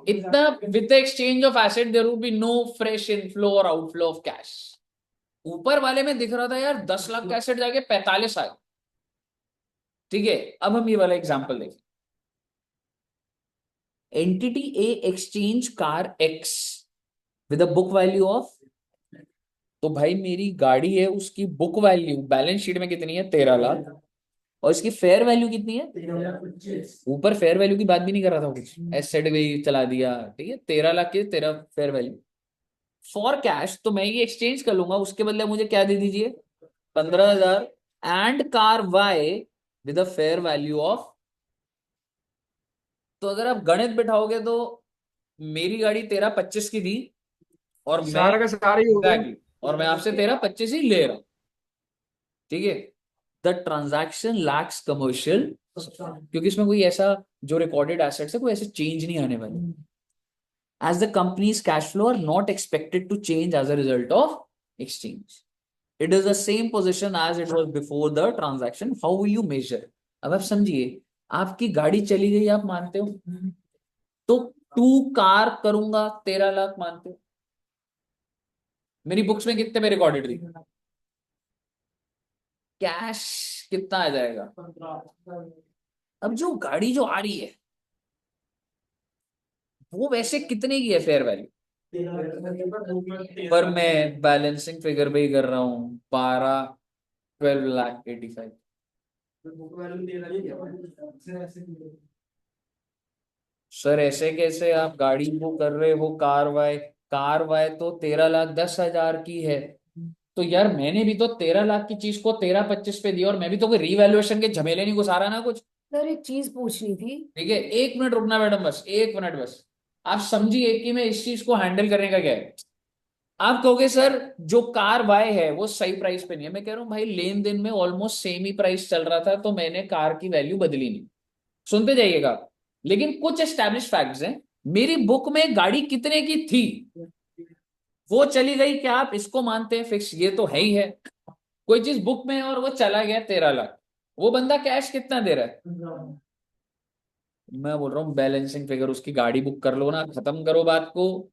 इतना with exchange of asset there will be no fresh inflow और आउटफ्लो ऑफ कैश। ऊपर वाले में दिख रहा था यार 10 लाख का एसेट जाके 45 आया, ठीक है। अब हम ये वाला एग्जांपल देखें, entity A exchange car x with a book value of तो भाई मेरी गाड़ी है, उसकी बुक वैल्यू बैलेंस शीट में कितनी है, 13 लाख, और इसकी फेयर वैल्यू कितनी है, ऊपर फेयर वैल्यू की बात भी नहीं कर रहा था कुछ, एसेट भी चला दिया, ठीक है, 13 लाख की तेरा फेयर वैल्यू फॉर कैश, तो मैं ये एक्सचेंज कर लूंगा, उसके बदले मुझे क्या दे दीजिए, 15,000 and car Y with a fair value of. तो अगर आप गणित बिठाओगे तो मेरी गाड़ी 13,25 की थी, और मैं सारा का सारा ही हो गया। exactly, और मैं आपसे 13,25 ही ले रहा हूं, ठीक है। द ट्रांजैक्शन लैक्स कमर्शियल, क्योंकि इसमें कोई ऐसा जो रिकॉर्डेड एसेट्स है कोई ऐसे चेंज नहीं आने वाले, as the company's cash flow are not expected to change as a result of exchange. It is the same position as it was before the transaction. How will you measure? अब आप समझिए, आपकी गाड़ी चली गई, आप मानते हो, तो टू कार करूंगा, 13 लाख मानते हो, मेरी बुक्स में कितने में रिकॉर्डेड थी, कैश कितना आ जाएगा। अब जो गाड़ी जो आ रही है वो वैसे कितने की है फेयर वैल्यू, पर मैं बैलेंसिंग फिगर पे ही कर रहा हूँ, 12,85,000। सर ऐसे कैसे, आप गाड़ी को कर रहे हो कार वाई तो 13,10,000 की है, तो यार मैंने भी तो 13 लाख की चीज को 13,25 पे दिया, और मैं भी तो कोई रीवैल्यूएशन के झमेले नहीं घुसा रहा ना कुछ। सर एक चीज पूछनी थी। ठीक है, 1 मिनट रुकना मैडम, बस 1 मिनट बस, आप समझिए कि मैं इस चीज को हैंडल करने का क्या है। आप कहोगे सर जो कार वाई है वो सही प्राइस पे नहीं है, मैं कह रहा हूँ भाई लेन देन में ऑलमोस्ट सेम ही प्राइस चल रहा था, तो मैंने कार की वैल्यू बदली नहीं, सुनते जाइएगा। लेकिन कुछ एस्टैब्लिश फैक्ट्स हैं, मेरी बुक में गाड़ी कितने की थी वो चली गई, क्या आप इसको मानते हैं फिक्स, ये तो है ही है। कोई चीज बुक में है और वो चला गया 13 लाख, वो बंदा कैश कितना दे रहा है, मैं बोल रहा हूँ बैलेंसिंग फिगर, उसकी गाड़ी बुक कर लो ना, खत्म करो बात को।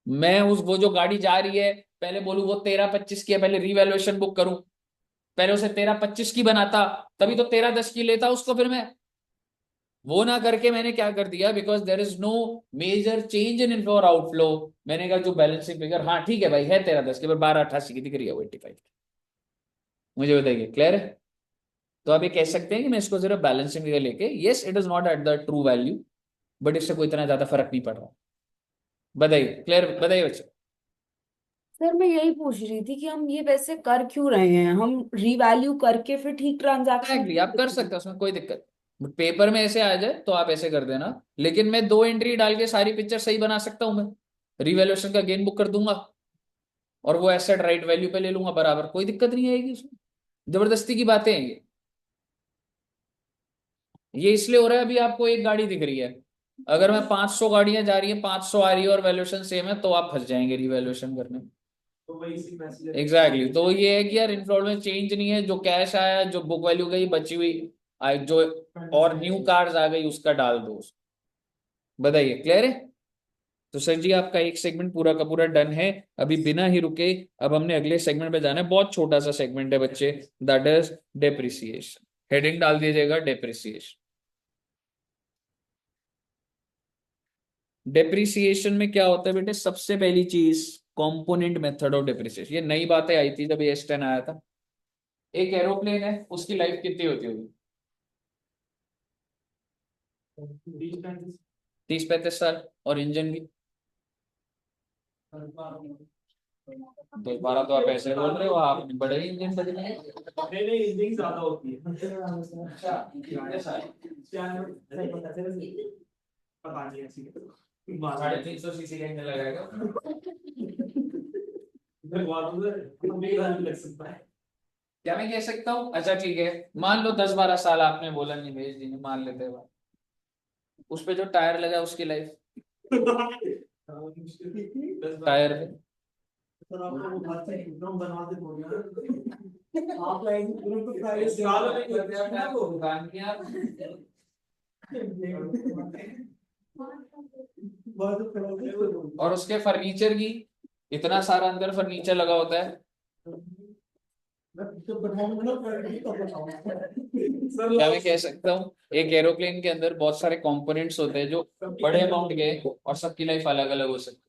मैं उस वो जो गाड़ी जा रही है पहले बोलूं वो 13,25 की है, पहले रीवैल्यूएशन बुक करूं, पहले उसे 13,25 की बनाता, तभी तो 13,10 की लेता उसको, फिर मैं वो ना करके मैंने क्या कर दिया, because there is no major change in inflow और आउटफ्लो, मैंने कहा जो बैलेंसिंग फिगर, हाँ ठीक है भाई है 13,10 की, पर 12,88 की दिख रही है वो 85। मुझे बताइए, क्लियर है। तो आप ये कह सकते हैं कि मैं इसको सिर्फ बैलेंसिंग फिगर लेके, yes it is not at the true value, but इससे कोई इतना ज्यादा फर्क नहीं पड़ रहा। बताइए, क्लियर, बताइए बच्चों। सर मैं यही पूछ रही थी कि हम ये वैसे कर क्यों रहे हैं, हम रीवैल्यू करके फिर ठीक ट्रांजैक्शन। एग्जैक्टली, आप कर सकते हो, उसमें कोई दिक्कत, पेपर में ऐसे आ जाए तो आप ऐसे कर देना, लेकिन मैं 2 एंट्री डाल के सारी पिक्चर सही बना सकता हूं, मैं रिवैल्यूएशन का गेन बुक कर दूंगा और वो एसेट राइट वैल्यू पे ले लूंगा बराबर, कोई दिक्कत नहीं आएगी उसमें, जबरदस्ती की बातें हैं ये इसलिए हो रहा है। अभी आपको एक गाड़ी दिख रही है, अगर मैं 500 गाड़ियां जा रही है, 500 आ रही है और वैल्यूएशन सेम है, तो आप फंस जाएंगे रिवैल्यूएशन करने में। एग्जैक्टली, तो ये है कि यार इनफ्लोड में चेंज नहीं है, जो कैश आया, जो बुक वैल्यू गई बची हुई, जो और न्यू कार्स आ गई उसका डाल दो उसको। बताइए, क्लियर है। तो सर जी आपका एक सेगमेंट पूरा का पूरा डन है। अभी बिना ही रुके अब हमने अगले सेगमेंट पे जाना है, बहुत छोटा सा सेगमेंट है बच्चे, दैट इज डेप्रिसिएशन। हेडिंग डाल दीजिएगा डेप्रिसिएशन। डेप्रिसिएशन में क्या होता है बेटे, सबसे पहली चीज कंपोनेंट मेथड ऑफ डेप्रिसिएशन, ये नई बातें आई थी जब S10 आया था। एक एरोप्लेन है, उसकी लाइफ कितनी होती होगी, 30-35 साल, और इंजन भी 10-12, तो आप ऐसे बोल रहे हो, आप बड़े ही इंजन बदले हैं। नहीं नहीं इंजन ज्यादा होती है। अच्छा, कितने साल, पता नहीं ऐसी 350 cc का इंजन लगाएगा। लग सकता है। क्या मैं कह सकता हूँ, अच्छा ठीक है, मान लो 10-12 साल आपने बोला नहीं भेज दी, मान लेते हैं बात। उस पे जो टायर लगा उसकी लाइफ, टायर पे दुकान की आप, और उसके फर्नीचर की, इतना सारा अंदर फर्नीचर लगा होता है, क्या मैं कह सकता हूँ एक एरोप्लेन के अंदर बहुत सारे कंपोनेंट्स होते हैं जो बड़े अमाउंट के, और सबकी लाइफ अलग अलग हो सकती है,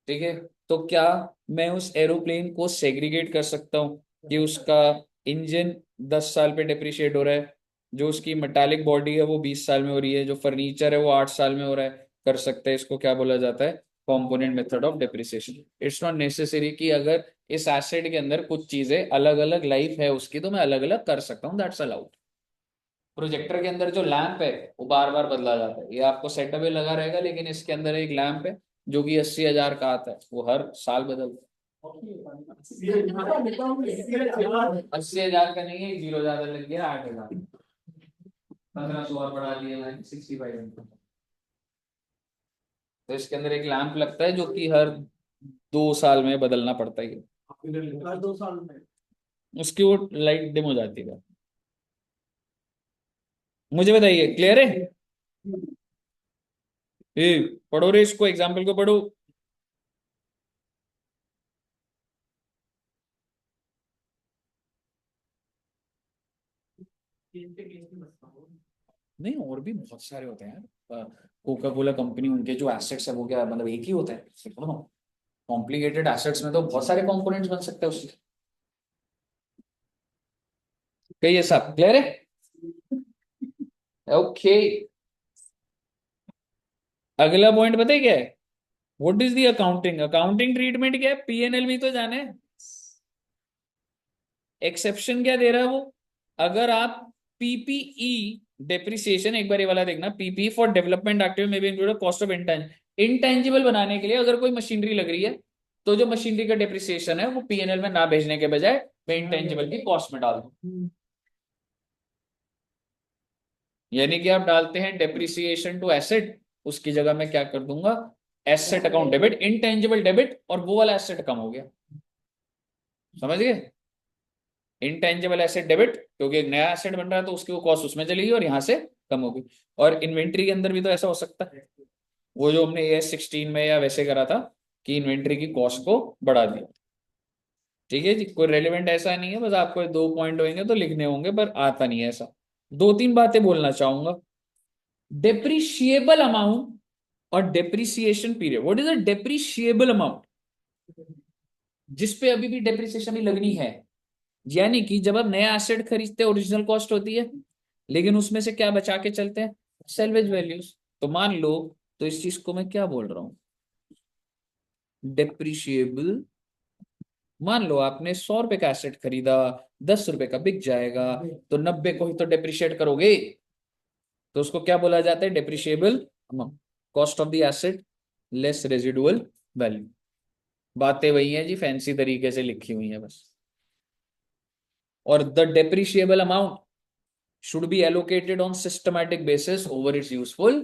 ठीक है। तो क्या मैं उस एरोप्लेन को सेग्रीगेट कर सकता हूँ कि उसका इंजन 10 साल पे डिप्रिशिएट हो रहा है, जो उसकी मेटालिक बॉडी है वो 20 साल में हो रही है, जो फर्नीचर है वो 8 साल में हो रहा है, कर सकते हैं। इसको क्या बोला जाता है? Component method of depreciation. It's not necessary कि अगर इस एसेट के अंदर कुछ चीजें अलग अलग लाइफ है उसकी तो मैं अलग अलग कर सकता हूँ, दैट्स अलाउड। प्रोजेक्टर के अंदर जो लैंप है वो बार बार बदला जाता है, ये आपको सेटअप में लगा रहेगा, लेकिन इसके अंदर एक लैंप है जो कि 80,000 का आता है, वो हर साल बदलता है। 80,000 का नहीं है, 0 ज्यादा लग गया, 8,000, 1500 और बढ़ा दिया मैंने, 6500। तो इसके अंदर एक लैंप लगता है जो कि हर 2 साल में बदलना पड़ता है, हर 2 साल में। उसकी वो लाइट डिम हो जाती है। मुझे बताइए, क्लियर है? ए, पढ़ो रे इसको, एग्जाम्पल को पढ़ो। नहीं, और भी बहुत सारे होते हैं यार। कोका कोला कंपनी, उनके जो एसेट्स है वो क्या मतलब एक ही होता है? कॉम्प्लिकेटेड एसेट्स में तो बहुत सारे कंपोनेंट्स बन सकते हैं उसके। कहिए सब क्लियर है? ओके, अगला पॉइंट बताइए क्या है? What is the accounting? Accounting treatment क्या है? पीएनएल भी तो जाने। एक्सेप्शन क्या दे रहा है वो? अगर आप पीपीई डेप्रिसिएशन, एक बार ये वाला देखना, पीपी फॉर डेवलपमेंट एक्टिव में भी इंक्लूड कॉस्ट ऑफ इंटेंजिबल बनाने के लिए अगर कोई मशीनरी लग रही है तो जो मशीनरी का डेप्रिसिएशन है वो पीएनएल में ना भेजने के बजाय मैं इंटेंजिबल की कॉस्ट में डाल दूं। यानी कि आप डालते हैं डेप्रिसिएशन टू एसेट, उसकी जगह मैं क्या कर दूंगा? Asset account debit, intangible debit, और वो वाला एसेट कम हो गया। समझ गए? इंटेंजिबल एसेट डेबिट, क्योंकि एक नया एसेट बन रहा है तो उसकी वो कॉस्ट उसमें चलेगी और यहां से कम होगी। और इन्वेंट्री के अंदर भी तो ऐसा हो सकता है, वो जो हमने AS16 में या वैसे करा था कि इन्वेंट्री की कॉस्ट को बढ़ा दिया। ठीक है जी, कोई रेलिवेंट ऐसा नहीं है, बस आपको 2 पॉइंट होंगे तो लिखने होंगे, पर आता नहीं है ऐसा। 2-3 बातें बोलना चाहूंगा। डेप्रिशिएबल अमाउंट और depreciation period. What is a depreciable amount? जिसपे अभी भी डेप्रिसिएशन ही लगनी है। यानी कि जब आप नया एसेट खरीदते हैं ओरिजिनल कॉस्ट होती है, लेकिन उसमें से क्या बचा के चलते हैं? Salvage values. तो मान लो, तो इस चीज को मैं क्या बोल रहा हूं? डेप्रिशिएबल। मान लो आपने 100 रुपए का एसेट खरीदा, 10 रुपए का बिक जाएगा, तो 90 को ही तो डेप्रिशिएट करोगे, तो उसको क्या बोला जाता है? Depreciable amount, cost of the asset less residual value. बातें वही हैं जी, फैंसी तरीके से लिखी हुई हैं बस। और the depreciable amount should be allocated on systematic basis over it's useful.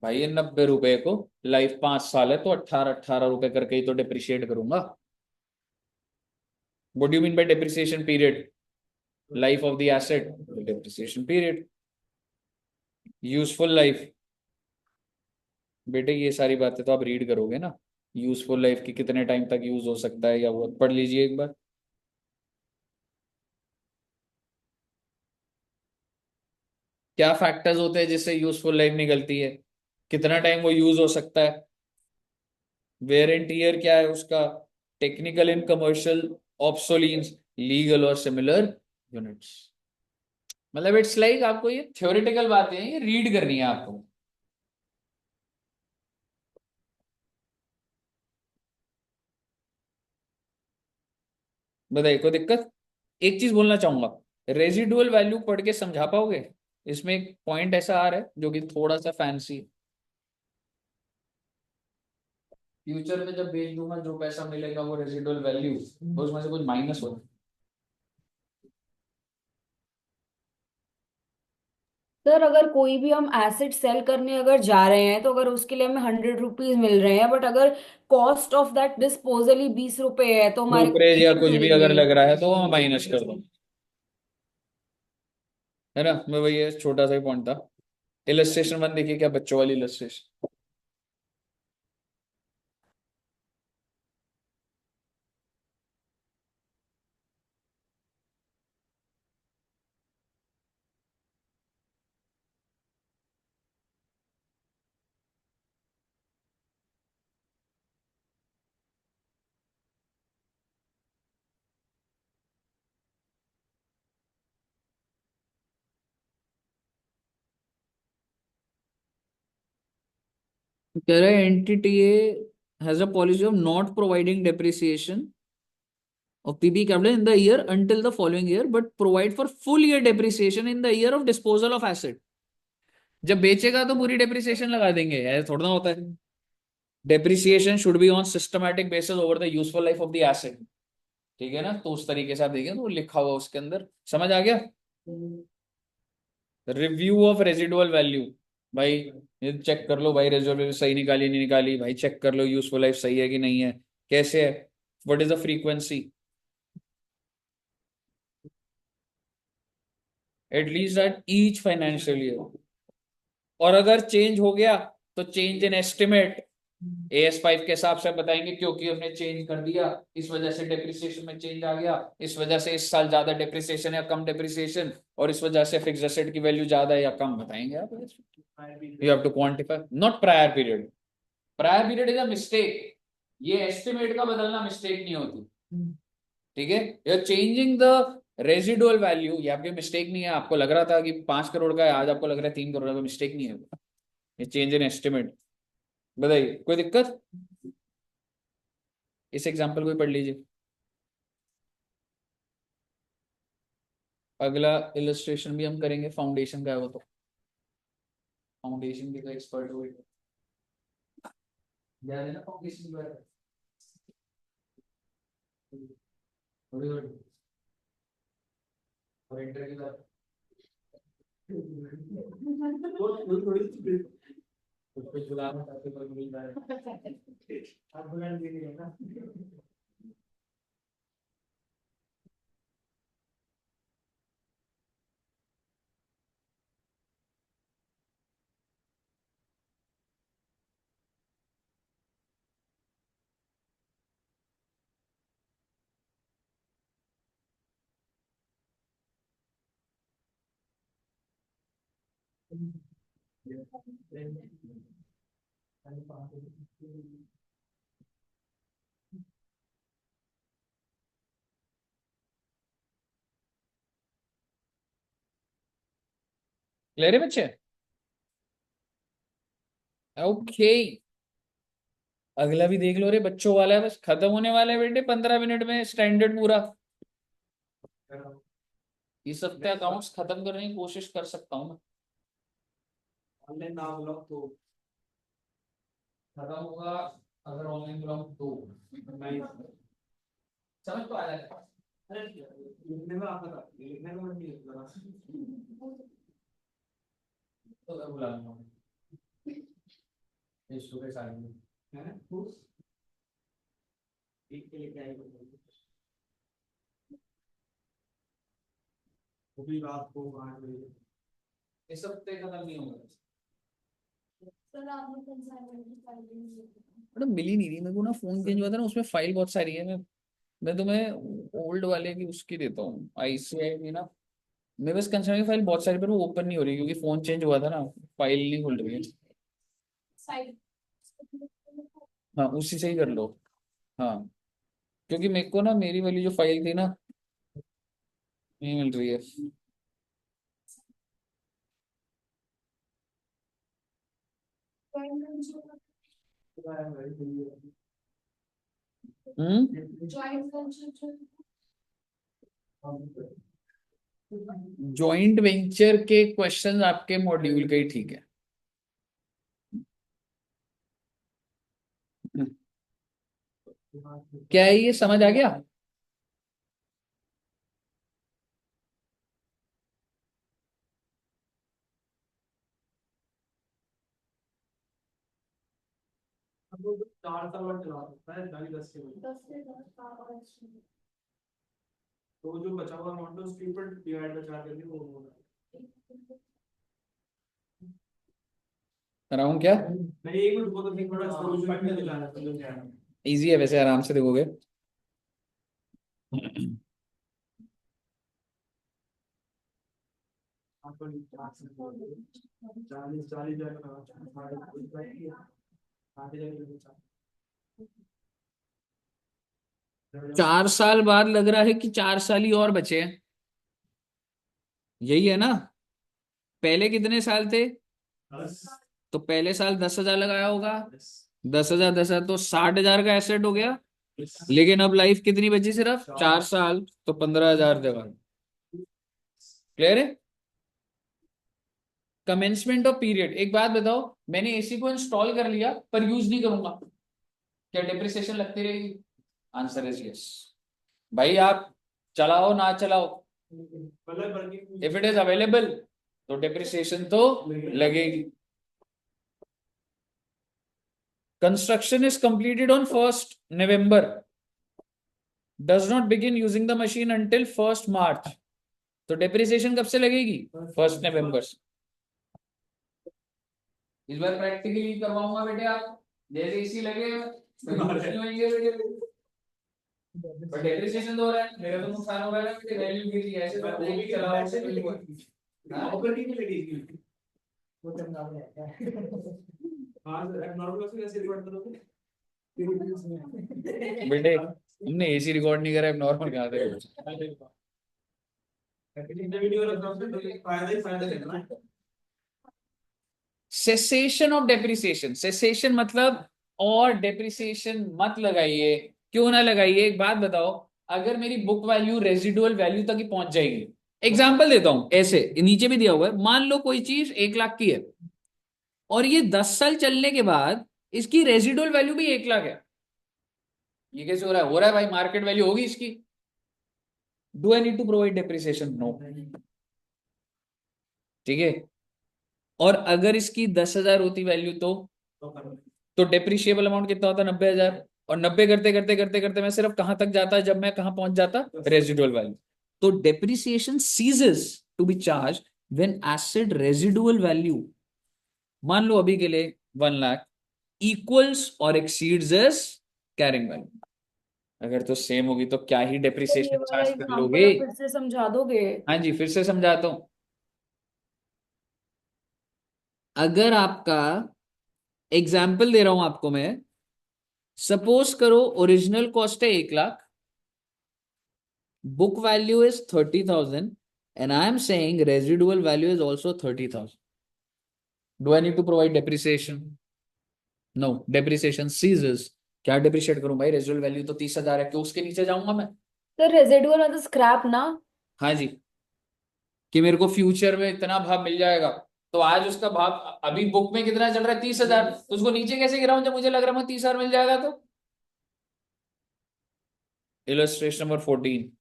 भाई ये 90 रुपए को लाइफ 5 साल है तो 18-18 रुपए करके ही तो डिप्रिशिएट करूंगा। What do you mean by depreciation period? Life of the asset, depreciation period, useful life. बेटे ये सारी बातें तो आप रीड करोगे ना, यूजफुल लाइफ की कितने टाइम तक यूज हो सकता है या वो पढ़ लीजिए एक बार। क्या फैक्टर्स होते हैं जिससे यूजफुल लाइफ निकलती है? कितना टाइम वो यूज हो सकता है? वेयर एंड टीयर क्या है उसका? टेक्निकल एंड कमर्शियल ऑब्सोलीन्स, लीगल और सिमिलर यूनिट्स। मतलब इट्स लाइक आपको ये थ्योरेटिकल बातें हैं, ये रीड करनी है आपको। बताइए कोई दिक्कत? एक चीज बोलना चाहूंगा, रेजिडुअल वैल्यू पढ़ के समझा पाओगे? इसमें एक पॉइंट ऐसा आ रहा है जो कि थोड़ा सा फैंसी है। फ्यूचर में जब बेच दूंगा जो पैसा मिलेगा वो रेजिडुअल वैल्यू, तो उसमें से कुछ माइनस होगा। सर अगर कोई भी हम एसेट सेल करने अगर जा रहे हैं तो अगर उसके लिए हमें 100 रुपीज मिल रहे हैं, बट अगर कॉस्ट ऑफ दैट डिस्पोजल ही 20 रुपए है तो हमारे को ब्रोकरेज या कितने कुछ भी अगर मिलेंगे? लग रहा है तो वो माइनस कर दो, है ना? मैं वही है, छोटा सा ही पॉइंट था। इलस्ट्रेशन 1 देखिए, क्या बच्चों वाली इलस्ट्रेशन। कह रहा है entity has a policy of not providing depreciation of PB capital in the year until the following year, but provide for full year depreciation in the year of disposal of asset. जब बेचेगा तो पूरी depreciation लगा देंगे, ऐसा थोड़ा ना होता है. Depreciation should be on systematic basis over the useful life of the asset. ठीक है ना, तो उस तरीके से आप देखिए तो लिखा हुआ उसके अंदर, समझ आ गया. रिव्यू ऑफ रेजिडुअल वैल्यू, भाई ये चेक कर लो भाई, रेजिडुअल वैल्यू सही निकाली नहीं निकाली, भाई चेक कर लो यूजफुल लाइफ सही है कि नहीं है, कैसे है, what is the frequency, at least at each financial year. और अगर चेंज हो गया तो चेंज इन एस्टिमेट AS5 के हिसाब से बताएंगे, क्योंकि हमने चेंज कर दिया, इस वजह से डेप्रिसिएशन में चेंज आ गया, इस वजह से इस साल ज्यादा डेप्रिसिएशन या कम डेप्रिसिएशन, और इस वजह से फिक्स एसेट की वैल्यू ज्यादा है या कम, बताएंगे आप. You have to quantify, not prior period. Prior period is a mistake, ये एस्टिमेट का बदलना मिस्टेक नहीं होती. ठीक है, you are changing the residual value, ये आपकी मिस्टेक नहीं है. आपको लग रहा था कि 5 करोड़ का है, आज आपको लग रहा है 3 करोड़ का, मिस्टेक नहीं है, ये चेंज इन एस्टिमेट. बताइए कोई दिक्कत. इस एग्जांपल को ही पढ़ लीजिए. अगला इलस्ट्रेशन भी हम करेंगे, फाउंडेशन का है वो, तो फाउंडेशन के तो एक्सपर्ट हो गए, याद है ना फाउंडेशन के बारे में, और इंटर के बाद कुछ गुलाम करते पर मिल रहा है. आप बुलाने के लिए ना क्लियर है बच्चे. ओके, अगला भी देख लो रे, बच्चों वाला है, बस खत्म होने वाला है बेटे 15 मिनट में स्टैंडर्ड पूरा. इस हफ्ते अकाउंट्स खत्म करने की कोशिश कर सकता हूँ मैं. ऑनलाइन नाम ब्लॉक तो खत्म होगा अगर ऑनलाइन ब्लॉक दो, नहीं समझ तो आ जाएगा. अरे लिखने में आता था, लिखने में नहीं लिखता तो मैं बुला लूंगा इस सुबह सारे में. है खुश एक के लेके आएगा वो भी रात को 8 बजे. इस हफ्ते खत्म नहीं होगा. सर आपने कंसाइनमेंट की फाइल नहीं दी। मैडम मिली नहीं रही मेरे को ना, फोन चेंज हुआ था ना, उसमें फाइल बहुत सारी है. मैं तुम्हें ओल्ड वाले की उसकी देता हूँ, ICI की ना. मेरे पास कंसर्न की फाइल बहुत सारी, पर वो ओपन नहीं हो रही क्योंकि फोन चेंज हुआ था ना, फाइल नहीं खुल रही है. साइड हाँ उसी से ही कर लो. हाँ क्योंकि मेरे को ना मेरी वाली जो फाइल थी ना नहीं मिल रही है. जॉइंट वेंचर के क्वेश्चंस आपके मॉड्यूल के ही ठीक है. क्या है ये, समझ आ गया. अब वो 4 साल बाद चला सकता है, 10 के बाद 10 से 10 का और तो जो बचा हुआ अमाउंट है उसके ऊपर डिवाइड बाय 4 करके वो होगा. कराऊं क्या, नहीं एक मिनट, वो तो एक थोड़ा सोल्यूशन में चला रहा समझ नहीं आ रहा. इजी है वैसे, आराम से देखोगे. आपको 40 जाएगा 4 साल बाद लग रहा है कि 4 साल ही और बचे हैं, यही है ना. पहले कितने साल थे, 10. तो पहले साल 10,000 लगाया होगा, 10,000 तो 60,000 का एसेट हो गया। लेकिन अब लाइफ कितनी बची, सिर्फ 4 साल, तो 15,000 जगह। क्लियर है? Commencement of period. एक बात बताओ, मैंने एसी को इंस्टॉल कर लिया पर यूज नहीं करूंगा, क्या डिप्रिसिएशन लगती रहेगी? Answer is yes. भाई आप चलाओ ना चलाओ, इफ इट इज अवेलेबल तो डिप्रिसिएशन तो लगेगी। Construction is completed on 1st November, does not begin using the machine until 1st March, तो डिप्रिसिएशन कब से लगेगी? 1st November से। इस बार प्रैक्टिकली करवाऊंगा बेटे, आप जैसे एसी लगेगा होंगे बेटे, पर डेप्रिसिएशन तो हो रहा है, मेरा तो नुकसान हो रहा है कि वैल्यू गिर रही है, ऐसे तो वो भी चलाओ ऐसे भी ऑपरेटिंग में लगेगी वो चंगा है। हां नॉर्मल से कैसे रिकॉर्ड करोगे बेटे? हमने एसी रिकॉर्ड नहीं करा है, नॉर्मल कहां से? वीडियो फायदा ही फायदा लेना है। सेसेशन ऑफ डेप्रिसिएशन, सेसेशन मतलब और डेप्रिसिएशन मत लगाइए। क्यों ना लगाइए? एक बात बताओ, अगर मेरी बुक वैल्यू रेजिडुअल वैल्यू तक ही पहुंच जाएगी, एग्जांपल देता हूं, ऐसे नीचे भी दिया हुआ है, मान लो कोई चीज 1 लाख की है और ये 10 साल चलने के बाद इसकी रेजिडुअल वैल्यू भी 1 लाख है, ये कैसे हो रहा है? हो रहा है भाई, मार्केट वैल्यू होगी इसकी। Do I need to provide depreciation? No. ठीक है। और अगर इसकी 10,000 होती वैल्यू तो डेप्रिशिएबल अमाउंट कितना होता? 90,000। और 90 करते करते करते करते मैं सिर्फ कहां तक जाता, जब मैं कहां पहुंच जाता? Residual value. तो depreciation ceases to be charged when asset residual value, मान लो अभी के लिए 1 लाख, इक्वल्स और एक्सीड्स इज कैरिंग वैल्यू। अगर तो सेम होगी तो क्या ही तो ये डेप्रिसिएशन वाला चार्ज कर एग्जांपल लोगे? आप फिर से समझा दोगे? हाँ जी, फिर से समझाता हूं। अगर आपका, एग्जाम्पल दे रहा हूं आपको मैं, सपोज करो ओरिजिनल कॉस्ट है 1 lakh, book value is 30,000 and I am saying residual value is also 30,000. Do I need to provide depreciation? No, depreciation ceases. क्या depreciate करूं भाई? रेजिडुअल वैल्यू तो 30,000 है, क्यों उसके नीचे जाऊंगा मैं? तो रेजिडुअल मतलब स्क्रैप ना? हाँ जी, कि मेरे को फ्यूचर में इतना भाव मिल जाएगा, तो आज उसका भाव अभी बुक में कितना चल रहा है? 30,000, तो उसको नीचे कैसे गिराऊं जब मुझे लग रहा है मुझे 30,000 मिल जाएगा? तो इलस्ट्रेशन नंबर 14।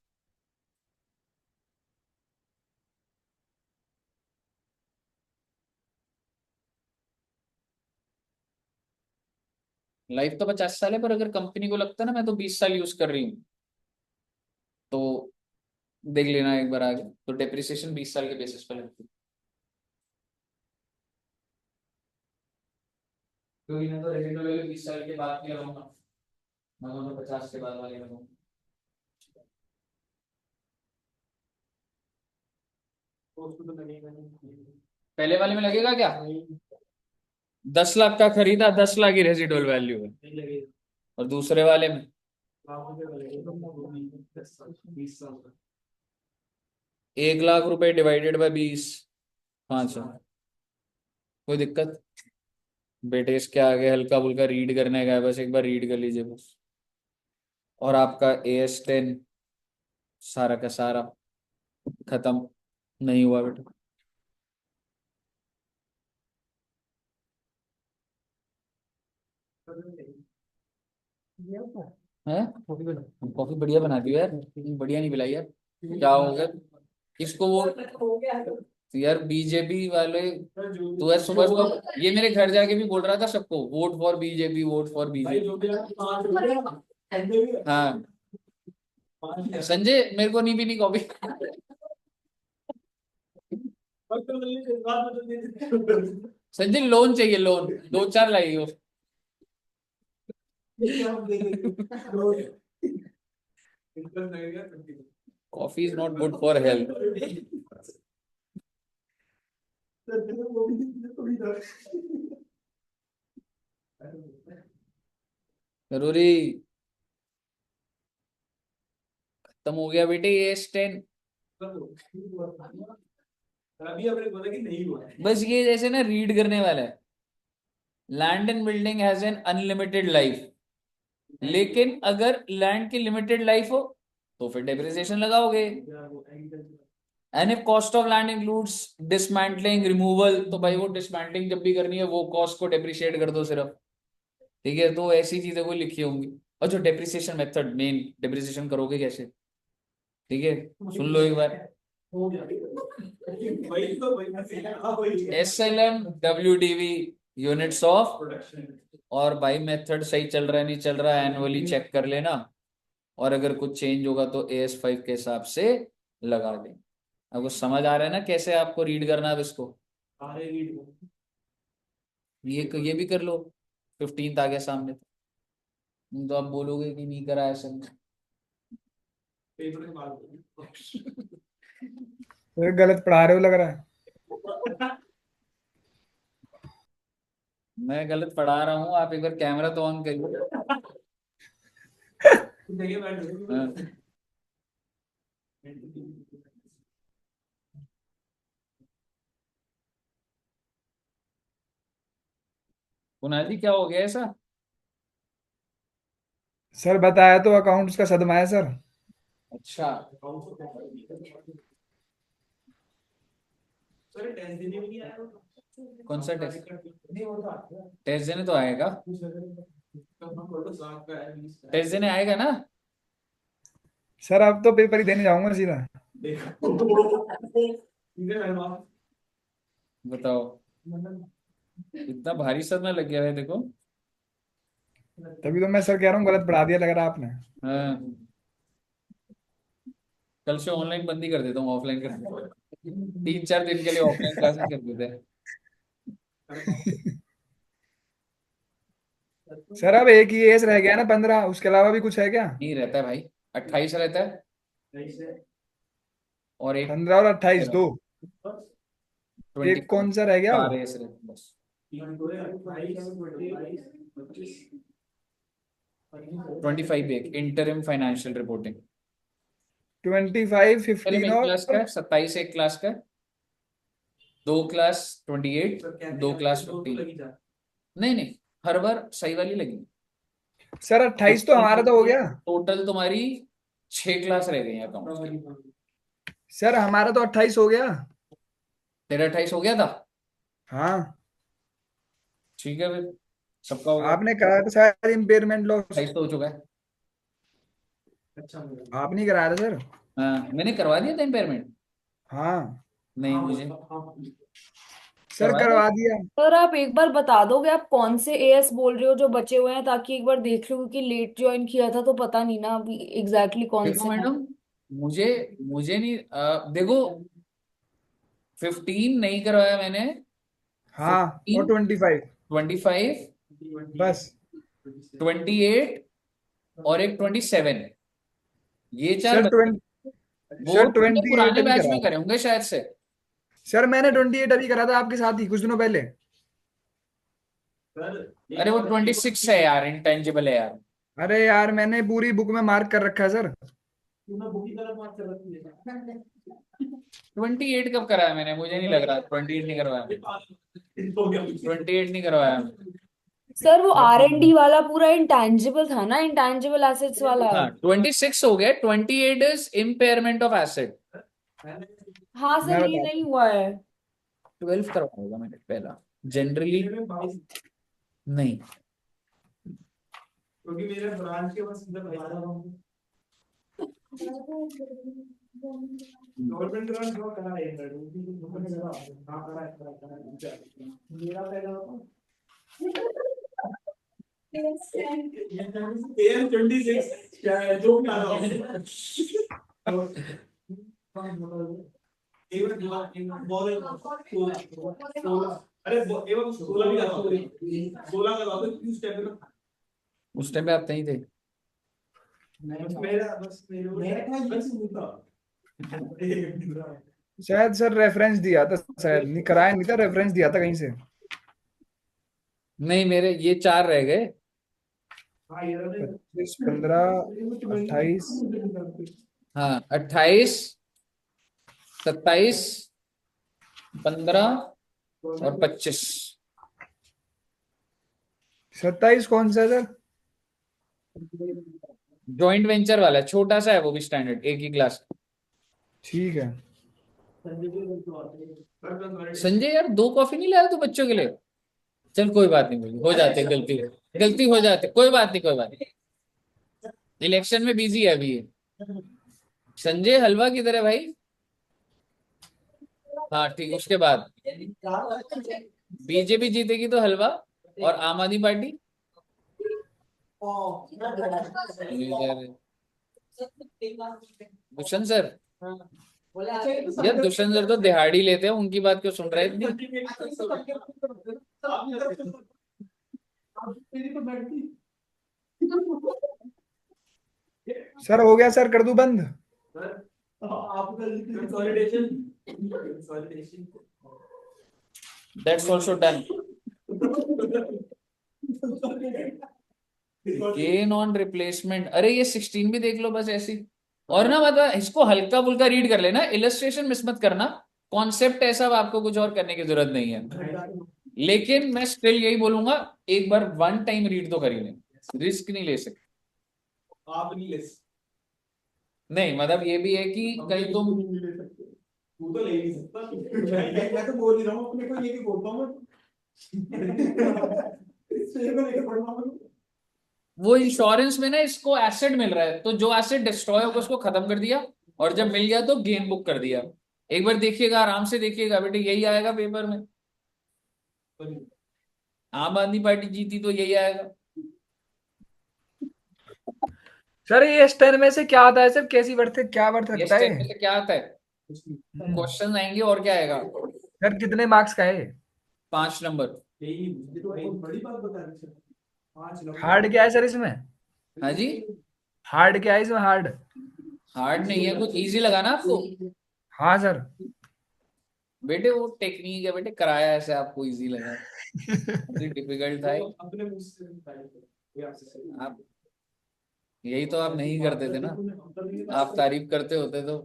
लाइफ तो 50 साल है, पर अगर कंपनी को लगता है ना मैं तो 20 साल यूज कर रही हूँ, तो देख लेना एक बार आगे, तो डेप्रिसिएशन 20 साल के बेसिस पर लगती है। क्योंकि मैं तो रेजिडुअल वैल्यू 20 साल के बाद की लगाऊंगा, मैं तो 50 के बाद वाले लगाऊंगा। पहले वाले में लगेगा क्या? 10 लाख का खरीदा, 10 लाख की रेजिडुअल वैल्यू है, और दूसरे वाले में 1 लाख रुपए डिवाइडेड बाय 20, 500। कोई दिक्कत? बेटे इसके आगे हल्का फुल्का रीड करने का है, बस एक बार रीड कर लीजिए बस। और आपका AS10 सारा का सारा खत्म नहीं हुआ बेटा। है कॉफी बढ़िया बना दी यार, बढ़िया नहीं पिलाई यार, क्या हो गया इसको? वो तो यार बीजेपी वाले तो यार सुबह सुबह ये मेरे घर जाके भी बोल रहा था सबको, vote for BJP, vote for BJP. हाँ संजय, मेरे को नहीं पीनी कॉफी। संजय लोन चाहिए, लोन 2-4 लाइए। Coffee is not good for health. जरूरी खत्म हो गया बेटे AS10। अभी आपने बोला कि नहीं हुआ है। बस ये जैसे ना रीड करने वाला है, land and building has an unlimited life, लेकिन अगर लैंड की लिमिटेड लाइफ हो तो फिर डेप्रिसिएशन लगाओगे। And if cost of land includes dismantling removal, तो भाई वो डिसमेंटलिंग जब भी करनी है वो कॉस्ट को डेप्रिशिएट कर दो सिर्फ, ठीक है। तो ऐसी चीजें कोई लिखी होंगी। और जो डेप्रिसिएशन मेथड, मेन डेप्रिसिएशन करोगे कैसे, ठीक है, सुन लो एक बार। SLM WDV यूनिट्स ऑफ, और भाई मेथड सही चल रहा है नहीं चल रहा है एनुअली चेक कर लेना, और अगर कुछ चेंज होगा तो AS5 के हिसाब से लगा दें। आपको समझ आ रहा है ना कैसे आपको रीड करना है अब इसको? ये भी कर लो, 15th आ गया सामने, तो आप बोलोगे कि नहीं करा है सर। तो गलत पढ़ा रहे हो लग रहा है। मैं गलत पढ़ा रहा हूँ, आप एक बार कैमरा तो ऑन करिए। हाँ। कुणाल जी क्या हो गया ऐसा? सर बताया तो अकाउंट्स का सदमा है सर। अच्छा, कौन सा टेस्ट? टेस्ट देने तो आएगा, टेस्ट देने आएगा ना। सर अब तो पेपर ही देने जाऊंगा सीधा। बताओ, इतना भारी सदमा लग गया है देखो। तभी तो मैं सर कह रहा हूँ गलत पढ़ा दिया लग रहा है आपने। हाँ, कल से ऑनलाइन बंदी कर देता हूँ, ऑफलाइन कर देता हूँ। 3-4 दिन के लिए ऑफलाइन क्लासेस कर देते हैं। सर अब एक ही एज रह गया ना 15, उसके अलावा भी कुछ है क्या? नहीं रहता है भाई, 28 रहता है, और एक 15 और 28 दो। 20 एक कौन सा रह गया वो? 4 ऐसे रहते हैं बस। 25 एक इंटरिम फाइनेंशियल रिपोर्टिंग। 25, पहले 15 एक और क्लास का है, 27 एक क्लास का है, 2 क्लास 28, 2 क्लास 15। नहीं नहीं, हर बार सही वाली लगी। सर 28 तो हमारा तो हो गया। टोटल तुम्हारी 6 क्लास रह गई अकाउंट की। सर हमारा तो 28 हो गया। तेरा 28 हो गया था, हाँ ठीक है फिर सबका हो गया। आपने कराया था शायद इम्पेयरमेंट लॉस। 28 तो हो चुका है। आप नहीं कराया था सर। हाँ मैंने करवा दिया था इम्पेयरमेंट। हाँ नहीं मुझे सर करवाया था। करवा दिया। सर आप एक बार बता दोगे आप कौन से एएस बोल रहे हो जो बचे हुए हैं, ताकि एक बार देख लूं, क्योंकि लेट ज्वाइन किया था तो पता नहीं ना अभी एग्जैक्टली कौन देखो से हैं। मैडम, मुझे मुझे नहीं देखो, 15 नहीं करवाया मैंने, हाँ और 15, 25 25, बस। 28 और एक 27, ये 4 सर बच्चे। 20 वो सर तुमने 28 पुराने अभी बैच करा में था। करे होंगे शायद से। सर मैंने 28 अभी करा था आपके साथ ही कुछ दिनों पहले। अरे वो 26 है यार, इंटेंजिबल है यार। अरे यार मैंने पूरी बुक में मार्क कर रखा है सर। 28 कब कराया मैंने, मुझे नहीं लग रहा 28 नहीं करवाया, 28 नहीं करवाया। सर वो R&D वाला पूरा इंटैंजिबल था ना, इंटैंजिबल एसेट्स वाला। हाँ 26 हो गया, 28 इज इम्पेयरमेंट ऑफ एसेट। हाँ मैं सर ये बताता नहीं हुआ है। 12 करवाऊंगा मैंने पहला, जनरली नहीं। क्योंकि मेरे ब्रांच के पास इधर बता रहा हूँ गवर्नमेंट ग्रांट जो करा है हाँ करा है मेरा पहला एम 26 क्या है जो भी आ रहा हूँ अरे एवं 16 भी करवाओ 16 करवाओ तो किस टाइप में उस टाइम पे आप नहीं थे। मेरा बस मेरा बस होता शायद सर रेफरेंस दिया था, शायद नहीं कराया नहीं था, रेफरेंस दिया था कहीं से। नहीं मेरे ये 4 रह गए। हाँ ये 25, 15, 28। हाँ 28, 27, 15 और 25। 27 कौन सा है सर? जॉइंट वेंचर वाला है, छोटा सा है वो भी, स्टैंडर्ड एक ही क्लास। ठीक है। संजय यार 2 कॉफी नहीं लाया तू बच्चों के लिए? चल कोई बात नहीं भाई, हो जाते गलती, गलती हो जाते, कोई बात नहीं, कोई बात नहीं। इलेक्शन में बिजी है अभी ये। संजय हलवा किधर है भाई? हाँ ठीक, उसके बाद बीजेपी जीतेगी तो हलवा, और आम आदमी पार्टी दुष्यंत सर। यार दुष्यंत सर तो दिहाड़ी लेते हैं, उनकी बात क्यों सुन रहे हैं इतनी? सर हो गया सर, कर दूं बंद? That's also done. Gain on replacement, अरे ये 16 भी देख लो बस ऐसी। और ना मतलब इसको हल्का फुल्का रीड कर लेना, इलस्ट्रेशन मिस मत करना, कॉन्सेप्ट है सब, आपको कुछ और करने की जरूरत नहीं है। लेकिन मैं स्टिल यही बोलूंगा, एक बार वन टाइम रीड तो कर ही लें, रिस्क नहीं ले सकते। आप नहीं ले सकते। नहीं मतलब ये भी है कि कहीं तुम, तू तो ले नहीं सकता। मैं तो बोल ही रहा हूँ अपने को, ये भी बोलता हूँ मैं। इसको लेके पढ़ रहा हूँ। वो इंश्योरेंस में ना इसको एसेट मिल रहा है, तो जो एसेट डिस्ट्रॉय होगा उसको खत्म कर दिया, और जब मिल गया तो गेन बुक कर दिया। एक बार देखिएगा, आराम से देखिएगा बेटे, यही आएगा पेपर में। आम आदमी पार्टी जीती तो यही आएगा। सर ये स्टेन में से क्या आता है सर? कैसी वर्थ, क्या वर्थ ये रखता है? स्टेप में से क्या आता है? क्वेश्चन आएंगे और क्या आएगा? सर कितने मार्क्स का है? 5 नंबर। यही मुझे तो बहुत बड़ी बात बता रही सर। 5 नंबर। हार्ड क्या है सर इसमें? हाँ जी, हार्ड क्या है इसमें, हार्ड? हार्ड नहीं है, कुछ इजी लगा ना आपको? हाँ सर। बेटे वो टेक्निक है बेटे, कराया ऐसे आपको इजी लगा, डिफिकल्ट था ये। अपने मुंह से तारीफ करो, ये आपसे सही। आप यही तो आप नहीं करते थे ना, आप तारीफ करते होते तो।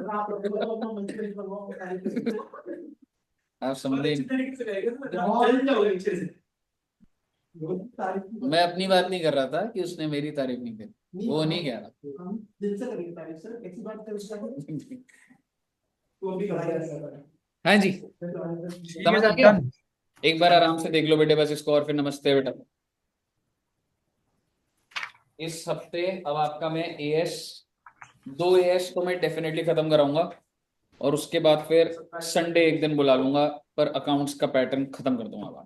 आप अपना मंत्री बनवाओ, तारीफ करो। आप समझे अच्छी तरीके से रहेगा ना, चल जाओगे अच्छे से। मैं अपनी बात नहीं कर रहा था कि उसने मेरी तारीफ नहीं करी, वो नहीं कह रहा। हम दिल से करेंगे तारीफ सर, ऐसी बात कर उसका तो अभी कराया। हाँ जी, ठीक है समझ आ सर, गया? डन। एक बार आराम से देख लो बेटे बस इसको, और फिर नमस्ते बेटा। इस हफ्ते अब आपका मैं एएस, 2 एएस को मैं डेफिनेटली खत्म कराऊंगा, और उसके बाद फिर संडे एक दिन बुला लूंगा, पर अकाउंट्स का पैटर्न खत्म कर दूंगा अब।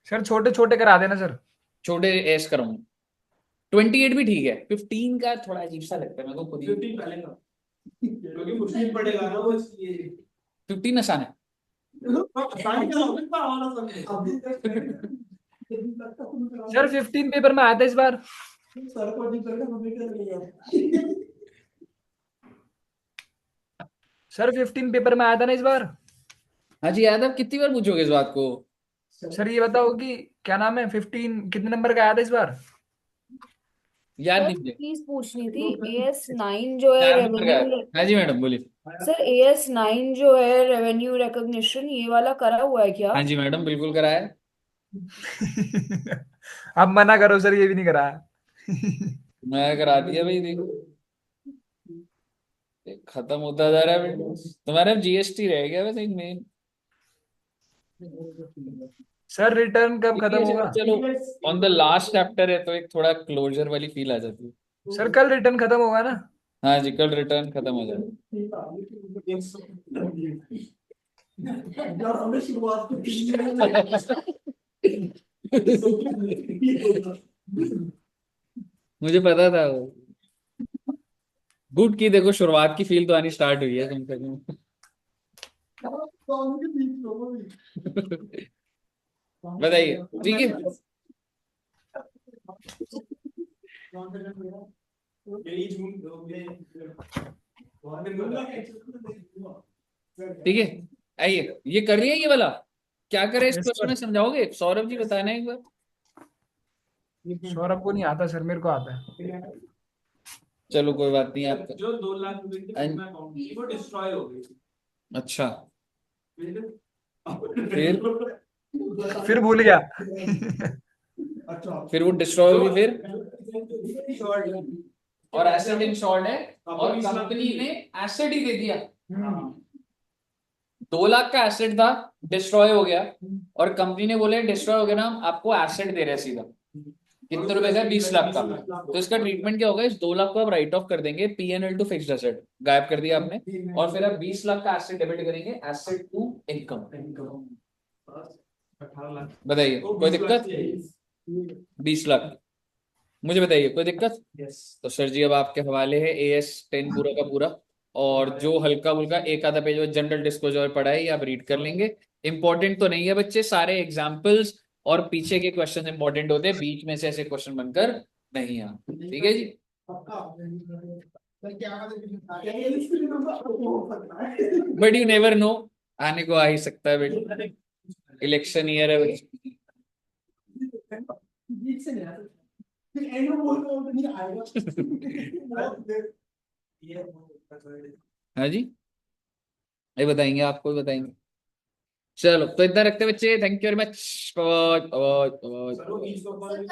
सर छोटे छोटे करा देना सर। छोटे एस कराऊंगा। 28 भी ठीक है, 15 का थोड़ा अजीब सा लगता है मेरे को खुद ही। 15 पहलेगा क्योंकि मुश्किल पड़ेगा ना वो, इसलिए 15 आसान है। सर 15 पेपर में आया था इस बार। सर 15 पेपर में आया था ना इस बार। हाँ जी यादव, कितनी बार पूछोगे इस बात को? सर ये बताओ कि क्या नाम है, 15 कितने नंबर का आया था इस बार? याद सर नहीं मुझे। प्लीज पूछनी थी, AS9 जो है 4 नंबर का रेवेन्यू, है। हाँ जी मैडम बोलिए। सर AS9 जो है रेवेन्यू रिकॉग्निशन, ये वाला करा हुआ है क्या? हाँ जी मैडम, बिल्कुल कराया है। अब मना करो सर, ये भी नहीं कराया। मैं करा दिया भाई, देखो ये खत्म होता जा रहा है बेटा। तुम्हारा जीएसटी रह गया वैसे एक मेन। सर रिटर्न कब खत्म होगा? चलो, ऑन द लास्ट चैप्टर है तो एक थोड़ा क्लोजर वाली फील आ जाती है। सर कल रिटर्न खत्म होगा ना? हाँ जी, कल रिटर्न खत्म हो जाएगा। यार हमने शुरुआत तो की मुझे पता था वो। गुड की देखो, शुरुआत की फील तो आनी स्टार्ट हुई है कम से कम। बताइए, ठीक है। ठीक है, आइए, ये कर रही है ये वाला। क्या करे इस Yes, क्वेश्चन sir. में, समझाओगे सौरभ जी, बताना एक बार। सौरभ को नहीं आता सर, मेरे को आता है। चलो कोई बात नहीं आपका। जो 2 लाख रुपए की And- मैं अकाउंट की वो डिस्ट्रॉय हो गई। अच्छा फिर भूल गया। अच्छा फिर वो डिस्ट्रॉय होगी फिर, शॉर्ट और एसेट इन शॉर्ट है, और 20 लाख कंपनी ने एसेट ही दे दिया। हाँ 2 लाख का एसेट था, डिस्ट्रॉय हो गया, और कंपनी ने बोले डिस्ट्रॉय हो गया ना, हम आपको एसेट दे रहे हैं सीधा। कितने रुपए का? 20 लाख का। तो इसका ट्रीटमेंट क्या होगा? इस 2 लाख को आप राइट ऑफ कर देंगे, पीएनएल टू फिक्स्ड एसेट गायब कर दिया आपने, और फिर आप 20 लाख का एसेट डेबिट करेंगे, एसेट टू इनकम। 18 लाख बताइए कोई दिक्कत? 20 लाख, मुझे बताइए कोई दिक्कत? यस तो सर जी अब आपके हवाले है AS 10 पूरा का पूरा, और जो हल्का फुल्का एक आधा पेज जनरल डिस्क्लोजर पढ़ा है ये आप रीड कर लेंगे। इंपॉर्टेंट तो नहीं है बच्चे, सारे एग्जाम्पल्स और पीछे के क्वेश्चन इंपॉर्टेंट होते हैं, बीच में से ऐसे क्वेश्चन बनकर नहीं आते। ठीक है जी। बट यू नेवर नो, आने को आ ही सकता है बेटा, इलेक्शन ईयर है बच्चे। हाँ जी, ये बताएंगे, आपको भी बताएंगे। चलो तो इतना रखते हैं बच्चे, थैंक यू वेरी मच।